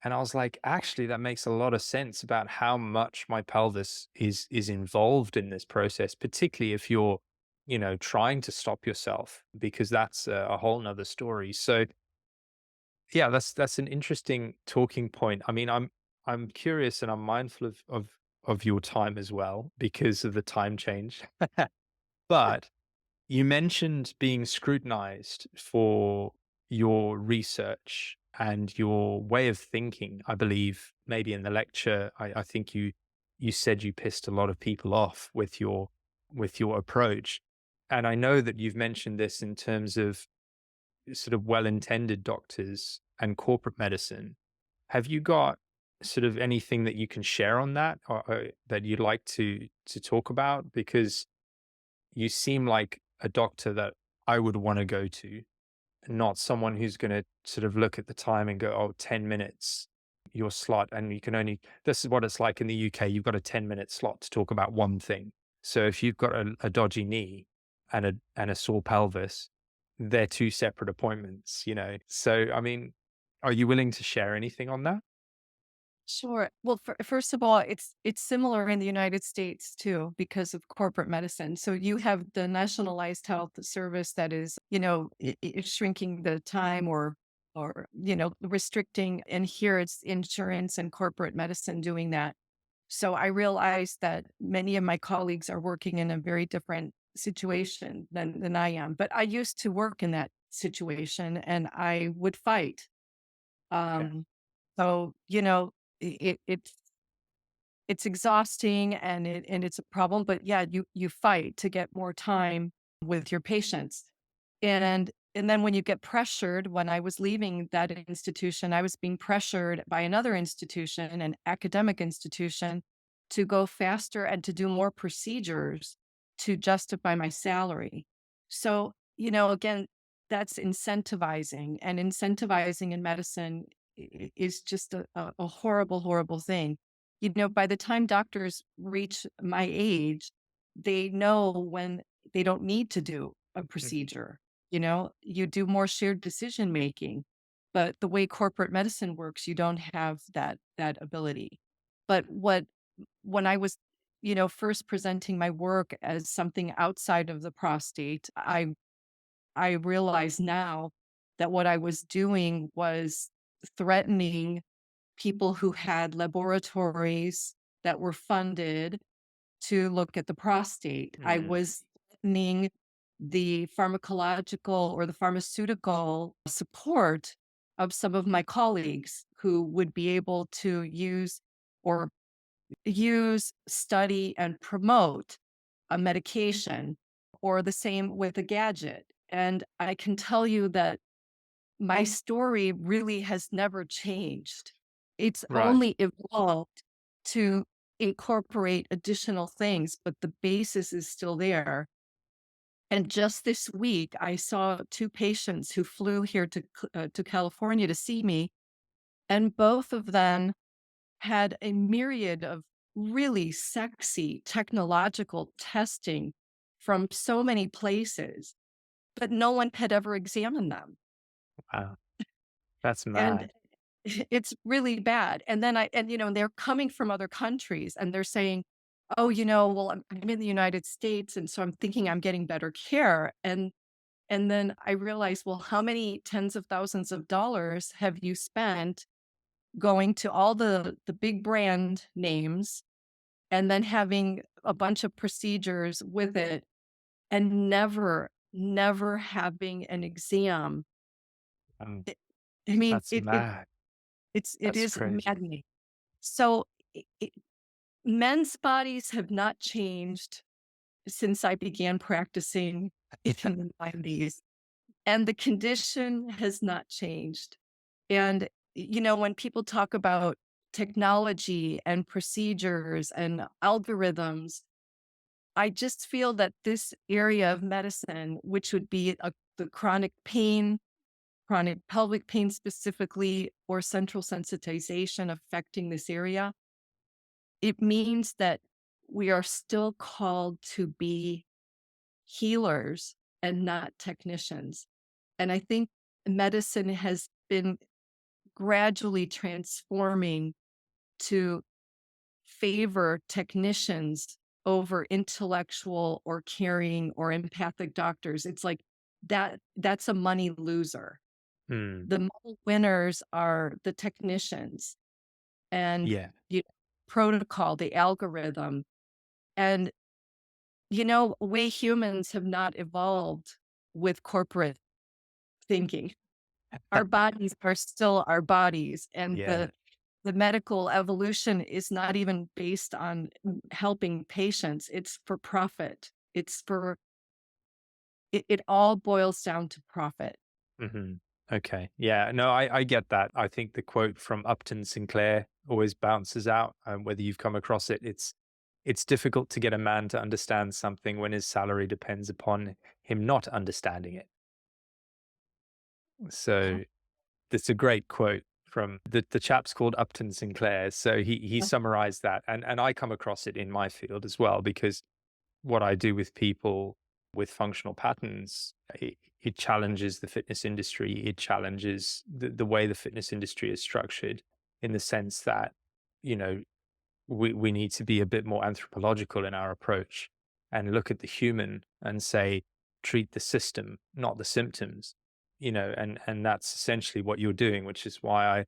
And I was like, actually, that makes a lot of sense about how much my pelvis is involved in this process, particularly if you're, trying to stop yourself, because that's a whole nother story. So yeah, that's an interesting talking point. I mean, I'm curious, and I'm mindful of your time as well, because of the time change. But you mentioned being scrutinized for your research and your way of thinking. I believe maybe in the lecture, I think you said you pissed a lot of people off with your approach. And I know that you've mentioned this in terms of sort of well-intended doctors and corporate medicine. Have you got sort of anything that you can share on that, or that you'd like to talk about? Because you seem like a doctor that I would want to go to, not someone who's going to sort of look at the time and go, oh, 10 minutes, your slot. And you can only, this is what it's like in the UK. You've got a 10-minute slot to talk about one thing. So if you've got a dodgy knee and a sore pelvis, they're two separate appointments. So, I mean, are you willing to share anything on that? Sure. Well, first of all, it's similar in the United States too because of corporate medicine. So you have the nationalized health service that is, shrinking the time or restricting. And here it's insurance and corporate medicine doing that. So I realized that many of my colleagues are working in a very different situation than I am. But I used to work in that situation and I would fight. Okay. Um, so, it, it's it's exhausting and it's a problem, but yeah, you fight to get more time with your patients. And then when you get pressured, when I was leaving that institution, I was being pressured by another institution, an academic institution, to go faster and to do more procedures to justify my salary. So, again, that's incentivizing, and incentivizing in medicine is just a horrible, horrible thing. By the time doctors reach my age, they know when they don't need to do a Mhm. procedure. You do more shared decision making, but the way corporate medicine works, you don't have that ability. But when I was, first presenting my work as something outside of the prostate, I realize now that what I was doing was threatening people who had laboratories that were funded to look at the prostate. I Mm, was threatening the pharmacological or the pharmaceutical support of some of my colleagues who would be able to or study, and promote a medication, or the same with a gadget. And I can tell you that my story really has never changed. It's right. only evolved to incorporate additional things, but the basis is still there. And just this week, I saw two patients who flew here to California to see me, and both of them had a myriad of really sexy technological testing from so many places, but no one had ever examined them. Wow. That's And mad. it's really bad. And then they're coming from other countries and they're saying, oh, well, I'm in the United States. And so I'm thinking I'm getting better care. And then I realized, well, how many tens of thousands of dollars have you spent going to all the big brand names and then having a bunch of procedures with it and never having an exam. Um, It, I mean, that's mad. it That's is crazy. maddening. So men's bodies have not changed since I began practicing in the 90s, and the condition has not changed. And, when people talk about technology and procedures and algorithms, I just feel that this area of medicine, which would be the chronic pelvic pain specifically, or central sensitization affecting this area, it means that we are still called to be healers and not technicians. And I think medicine has been gradually transforming to favor technicians over intellectual or caring or empathic doctors. It's like that's a money loser. Mm, The money winners are the technicians and yeah. protocol, the algorithm. And we humans have not evolved with corporate thinking. Our bodies are still our bodies, and Yeah. the medical evolution is not even based on helping patients. It's for profit. It all boils down to profit. Hmm. Okay. Yeah. No, I get that. I think the quote from Upton Sinclair always bounces out. Whether you've come across it, it's difficult to get a man to understand something when his salary depends upon him not understanding it. So that's a great quote from the chap's called Upton Sinclair. So he summarized that, and I come across it in my field as well, because what I do with people with functional patterns, it challenges the fitness industry. It challenges the way the fitness industry is structured, in the sense that, you know, we need to be a bit more anthropological in our approach and look at the human and say, treat the system, not the symptoms, and that's essentially what you're doing, which is why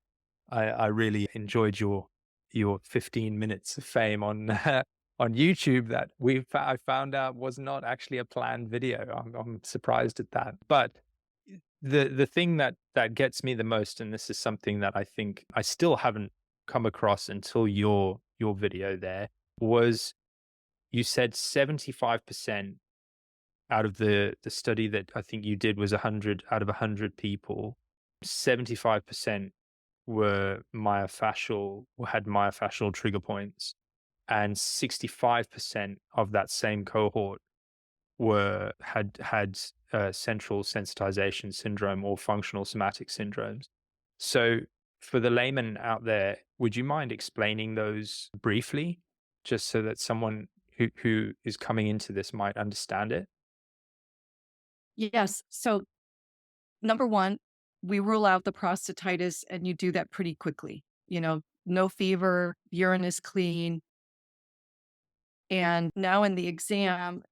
I really enjoyed your 15 minutes of fame on on YouTube that I found out was not actually a planned video. I'm surprised at that. But the thing that gets me the most, and this is something that I think I still haven't come across until your video there, was you said 75% out of the study that I think you did was 100 out of 100 people, 75% were myofascial or had myofascial trigger points, and 65% of that same cohort had central sensitization syndrome or functional somatic syndromes. So for the layman out there, would you mind explaining those briefly, just so that someone who is coming into this might understand it? Yes. So number one, we rule out the prostatitis, and you do that pretty quickly. No fever, urine is clean. And now in the exam,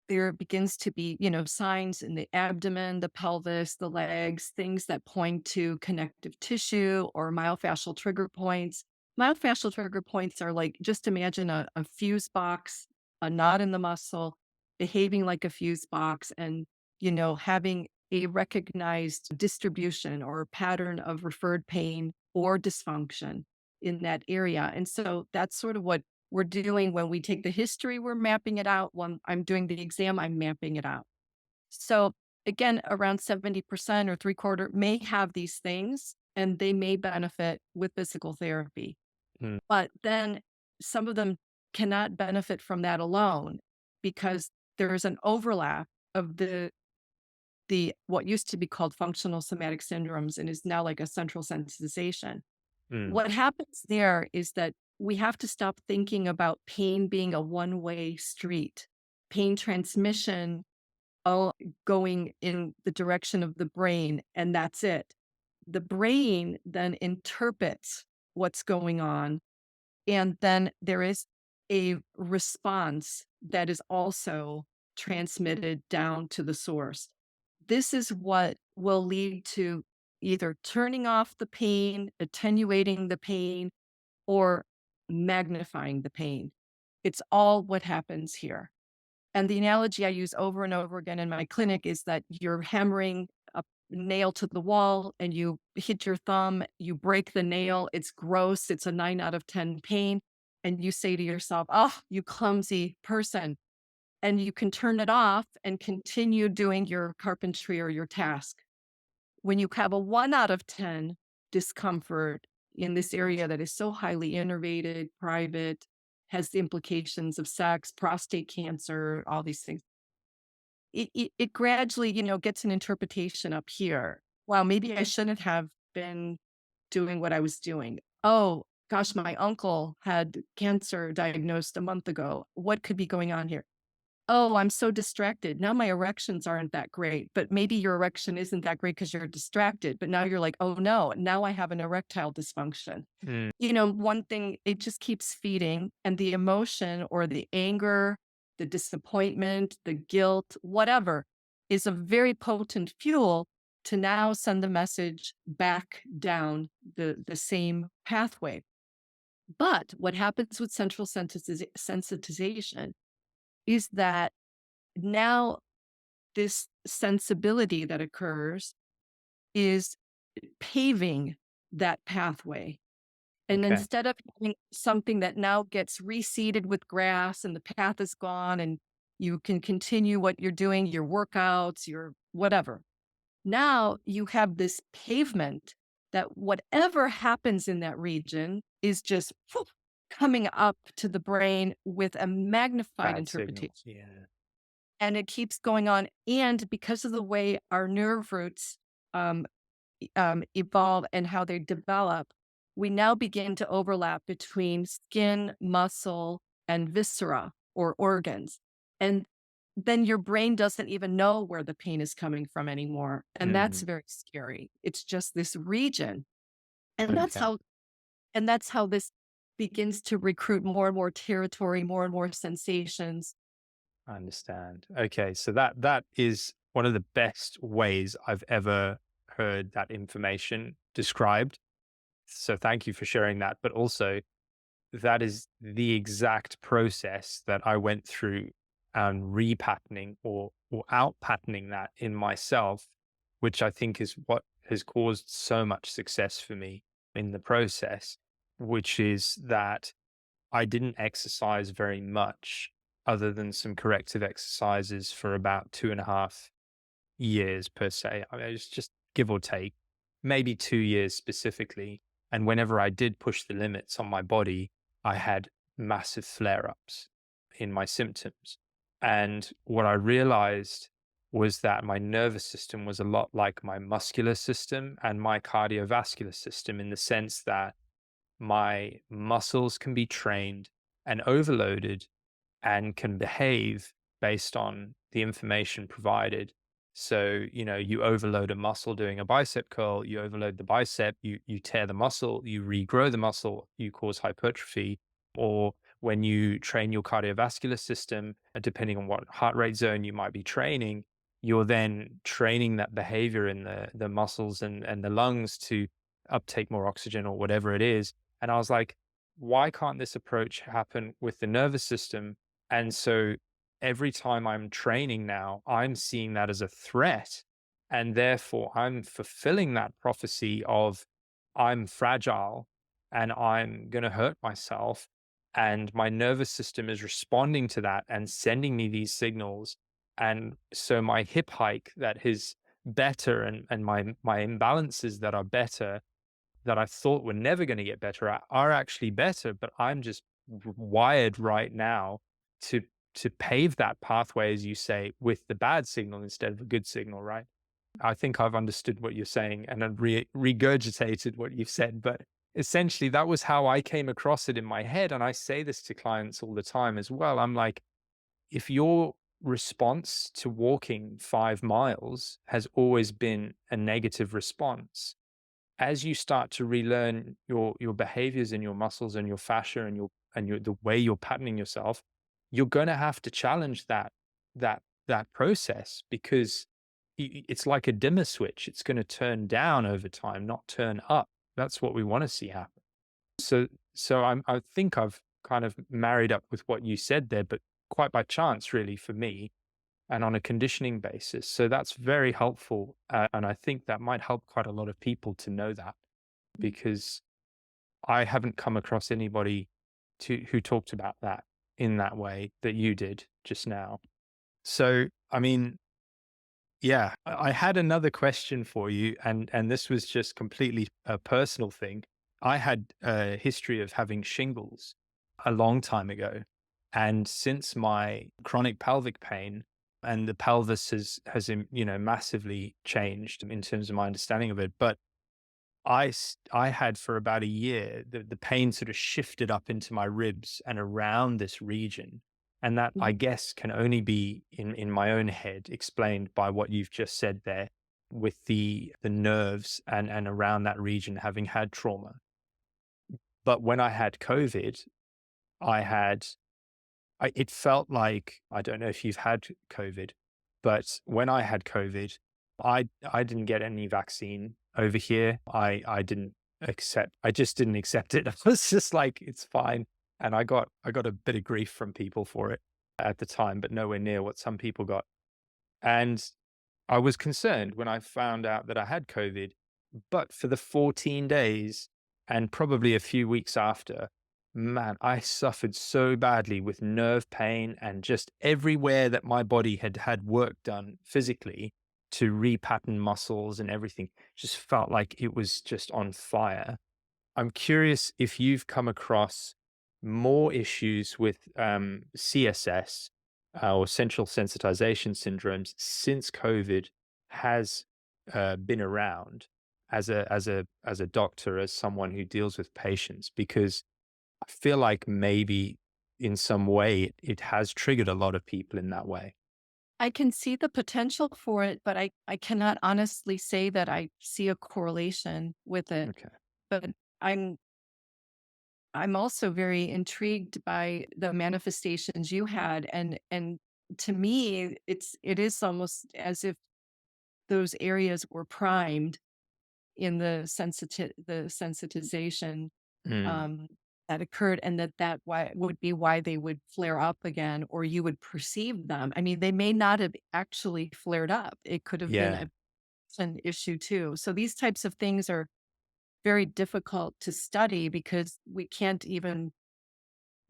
there begins to be, signs in the abdomen, the pelvis, the legs, things that point to connective tissue or myofascial trigger points. Myofascial trigger points are like, just imagine a fuse box, a knot in the muscle, behaving like a fuse box, and, having a recognized distribution or pattern of referred pain or dysfunction in that area. And so that's sort of what we're doing when we take the history, we're mapping it out. When I'm doing the exam, I'm mapping it out. So again, around 70% or three quarter may have these things, and they may benefit with physical therapy. Mm, But then some of them cannot benefit from that alone, because there is an overlap of the what used to be called functional somatic syndromes and is now like a central sensitization. mm, What happens there is that we have to stop thinking about pain being a one-way street. Pain transmission, oh, going in the direction of the brain, and that's it. The brain then interprets what's going on, and then there is a response that is also transmitted down to the source. This is what will lead to either turning off the pain, attenuating the pain, or magnifying the pain. It's all what happens here. And the analogy I use over and over again in my clinic is that you're hammering a nail to the wall and you hit your thumb, you break the nail, it's gross, it's a 9 out of 10 pain. And you say to yourself, oh, you clumsy person. And you can turn it off and continue doing your carpentry or your task. When you have a 1 out of 10 discomfort in this area that is so highly innervated, private, has the implications of sex, prostate cancer, all these things, it gradually, gets an interpretation up here. Wow, maybe I shouldn't have been doing what I was doing. Oh, gosh, my uncle had cancer diagnosed a month ago. What could be going on here? Oh, I'm so distracted. Now my erections aren't that great, but maybe your erection isn't that great because you're distracted. But now you're like, oh no, now I have an erectile dysfunction. Mm, One thing, it just keeps feeding, and the emotion or the anger, the disappointment, the guilt, whatever, is a very potent fuel to now send the message back down the same pathway. But what happens with central sensitization is that now this sensibility that occurs is paving that pathway. And okay. instead of having something that now gets reseeded with grass and the path is gone and you can continue what you're doing, your workouts, your whatever. Now you have this pavement that whatever happens in that region is just coming up to the brain with a magnified Bad interpretation. signals. Yeah. And it keeps going on. And because of the way our nerve roots um, evolve and how they develop, we now begin to overlap between skin, muscle, and viscera or organs. And then your brain doesn't even know where the pain is coming from anymore. And that's Mm, very scary. It's just this region. And that's okay. how this begins to recruit more and more territory, more and more sensations. I understand. Okay, so that is one of the best ways I've ever heard that information described. So thank you for sharing that. But also, that is the exact process that I went through and repatterning or out patterning that in myself, which I think is what has caused so much success for me in the process, which is that I didn't exercise very much other than some corrective exercises for about 2.5 years per se. I mean, it's just give or take, maybe 2 years specifically. And whenever I did push the limits on my body, I had massive flare ups in my symptoms. And what I realized was that my nervous system was a lot like my muscular system and my cardiovascular system in the sense that my muscles can be trained and overloaded and can behave based on the information provided. So, you overload a muscle doing a bicep curl, you overload the bicep, you tear the muscle, you regrow the muscle, you cause hypertrophy. Or when you train your cardiovascular system, depending on what heart rate zone you might be training, you're then training that behavior in the muscles and the lungs to uptake more oxygen or whatever it is. And I was like, why can't this approach happen with the nervous system? And so every time I'm training now, I'm seeing that as a threat. And therefore, I'm fulfilling that prophecy of I'm fragile and I'm going to hurt myself. And my nervous system is responding to that and sending me these signals. And so my hip hike that is better and my imbalances that are better that I thought were never going to get better are actually better, but I'm just wired right now to pave that pathway, as you say, with the bad signal instead of a good signal, right? I think I've understood what you're saying and I've regurgitated what you've said, but essentially that was how I came across it in my head. And I say this to clients all the time as well. I'm like, if your response to walking 5 miles has always been a negative response, as you start to relearn your behaviors and your muscles and your fascia and the way you're patterning yourself, you're going to have to challenge that process because it's like a dimmer switch. It's going to turn down over time, not turn up. That's what we want to see happen. I think I've kind of married up with what you said there, but quite by chance, really, for me, and on a conditioning basis. So that's very helpful, and I think that might help quite a lot of people to know that, because I haven't come across anybody who talked about that in that way that you did just now. So, I mean, yeah, I had another question for you, and this was just completely a personal thing. I had a history of having shingles a long time ago, and since my chronic pelvic pain, and the pelvis has massively changed in terms of my understanding of it. But I had for about a year, the pain sort of shifted up into my ribs and around this region. And that, I Mhm. guess, can only be in my own head explained by what you've just said there, with the nerves and around that region having had trauma. But when I had COVID, I had it felt like, I don't know if you've had COVID, but when I had COVID, I didn't get any vaccine over here. I just didn't accept it. I was just like, it's fine. And I got a bit of grief from people for it at the time, but nowhere near what some people got. And I was concerned when I found out that I had COVID, but for the 14 days and probably a few weeks after, man, I suffered so badly with nerve pain, and just everywhere that my body had had work done physically to repattern muscles and everything just felt like it was just on fire. I'm curious if you've come across more issues with CSS, or central sensitization syndromes, since COVID has been around, as a doctor, as someone who deals with patients, because I feel like maybe in some way it has triggered a lot of people in that way. I can see the potential for it, but I cannot honestly say that I see a correlation with it. Okay. But I'm I'm also very intrigued by the manifestations you had, and to me it is almost as if those areas were primed in the sensitization Mm, um, that occurred, and that why would be why they would flare up again, or you would perceive them. I mean, they may not have actually flared up. It could have been yeah. an issue too. So these types of things are very difficult to study because we can't even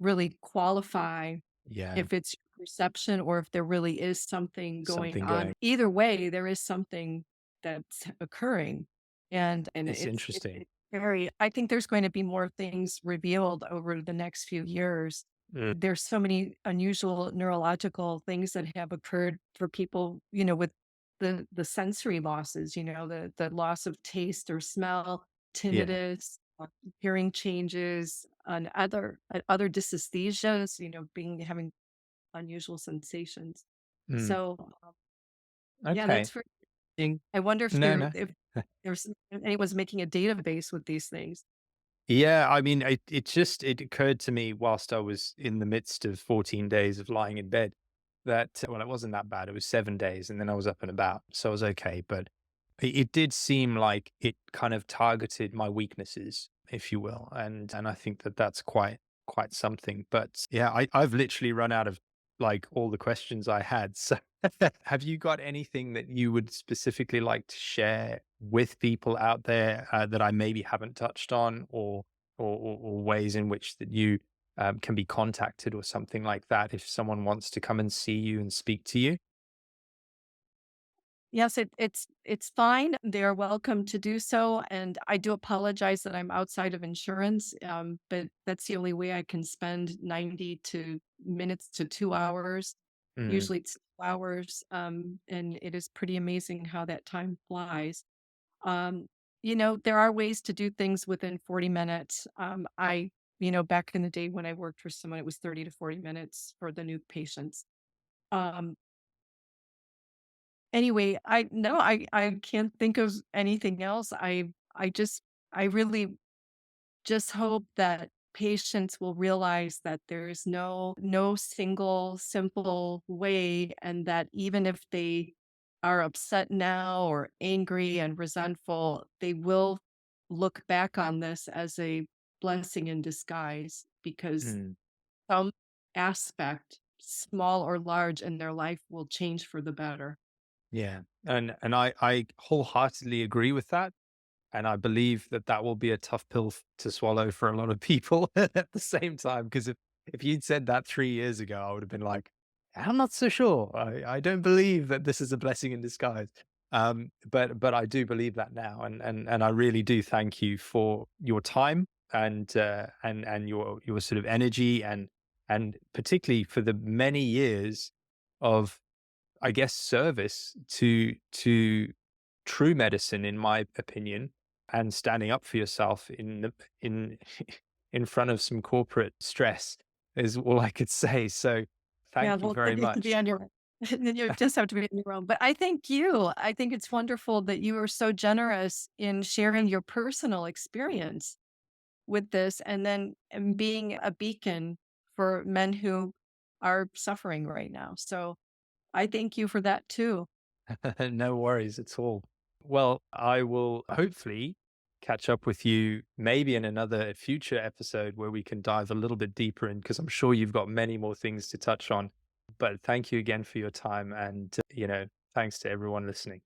really qualify Yeah. if it's perception or if there really is something going Something on. going. Either way, there is something that's occurring. And It's interesting. it's very, I think there's going to be more things revealed over the next few years. Mm, There's so many unusual neurological things that have occurred for people, with the sensory losses, the loss of taste or smell, yeah. tinnitus, hearing changes, and other dysesthesias, being having unusual sensations. Mm, So, yeah, okay. that's for In- I wonder if no, there no. if there's anyone's making a database with these things. Yeah, I mean, it occurred to me whilst I was in the midst of 14 days of lying in bed that, well, it wasn't that bad. It was 7 days, and then I was up and about, so I was okay. But it did seem like it kind of targeted my weaknesses, if you will, and I think that that's quite something. But yeah, I've literally run out of like all the questions I had. So have you got anything that you would specifically like to share with people out there, that I maybe haven't touched on, or ways in which that you can be contacted or something like that if someone wants to come and see you and speak to you? Yes, it's fine. They're welcome to do so, and I do apologize that I'm outside of insurance, but that's the only way I can spend 90 to minutes to 2 hours. Mm, Usually it's 2 hours, and it is pretty amazing how that time flies. Um, there are ways to do things within 40 minutes. Back in the day when I worked for someone, it was 30 to 40 minutes for the new patients. Um, Anyway, I can't think of anything else. I really just hope that patients will realize that there's no single simple way, and that even if they are upset now or angry and resentful, they will look back on this as a blessing in disguise because Mm, some aspect, small or large, in their life will change for the better. yeah. And I wholeheartedly agree with that. And I believe that that will be a tough pill to swallow for a lot of people at the same time. Because if you'd said that 3 years ago, I would have been like, I'm not so sure. I don't believe that this is a blessing in disguise. But I do believe that now, and I really do thank you for your time and your sort of energy and particularly for the many years of, I guess, service to true medicine, in my opinion, and standing up for yourself in in front of some corporate stress is all I could say. So Yeah, thank you well, very then you have to be much. on your then you just have to be on your own. But I thank you. I think it's wonderful that you are so generous in sharing your personal experience with this and being a beacon for men who are suffering right now. So I thank you for that too. No worries at all. Well, I will hopefully catch up with you maybe in another future episode where we can dive a little bit deeper in, because I'm sure you've got many more things to touch on. But thank you again for your time and, thanks to everyone listening.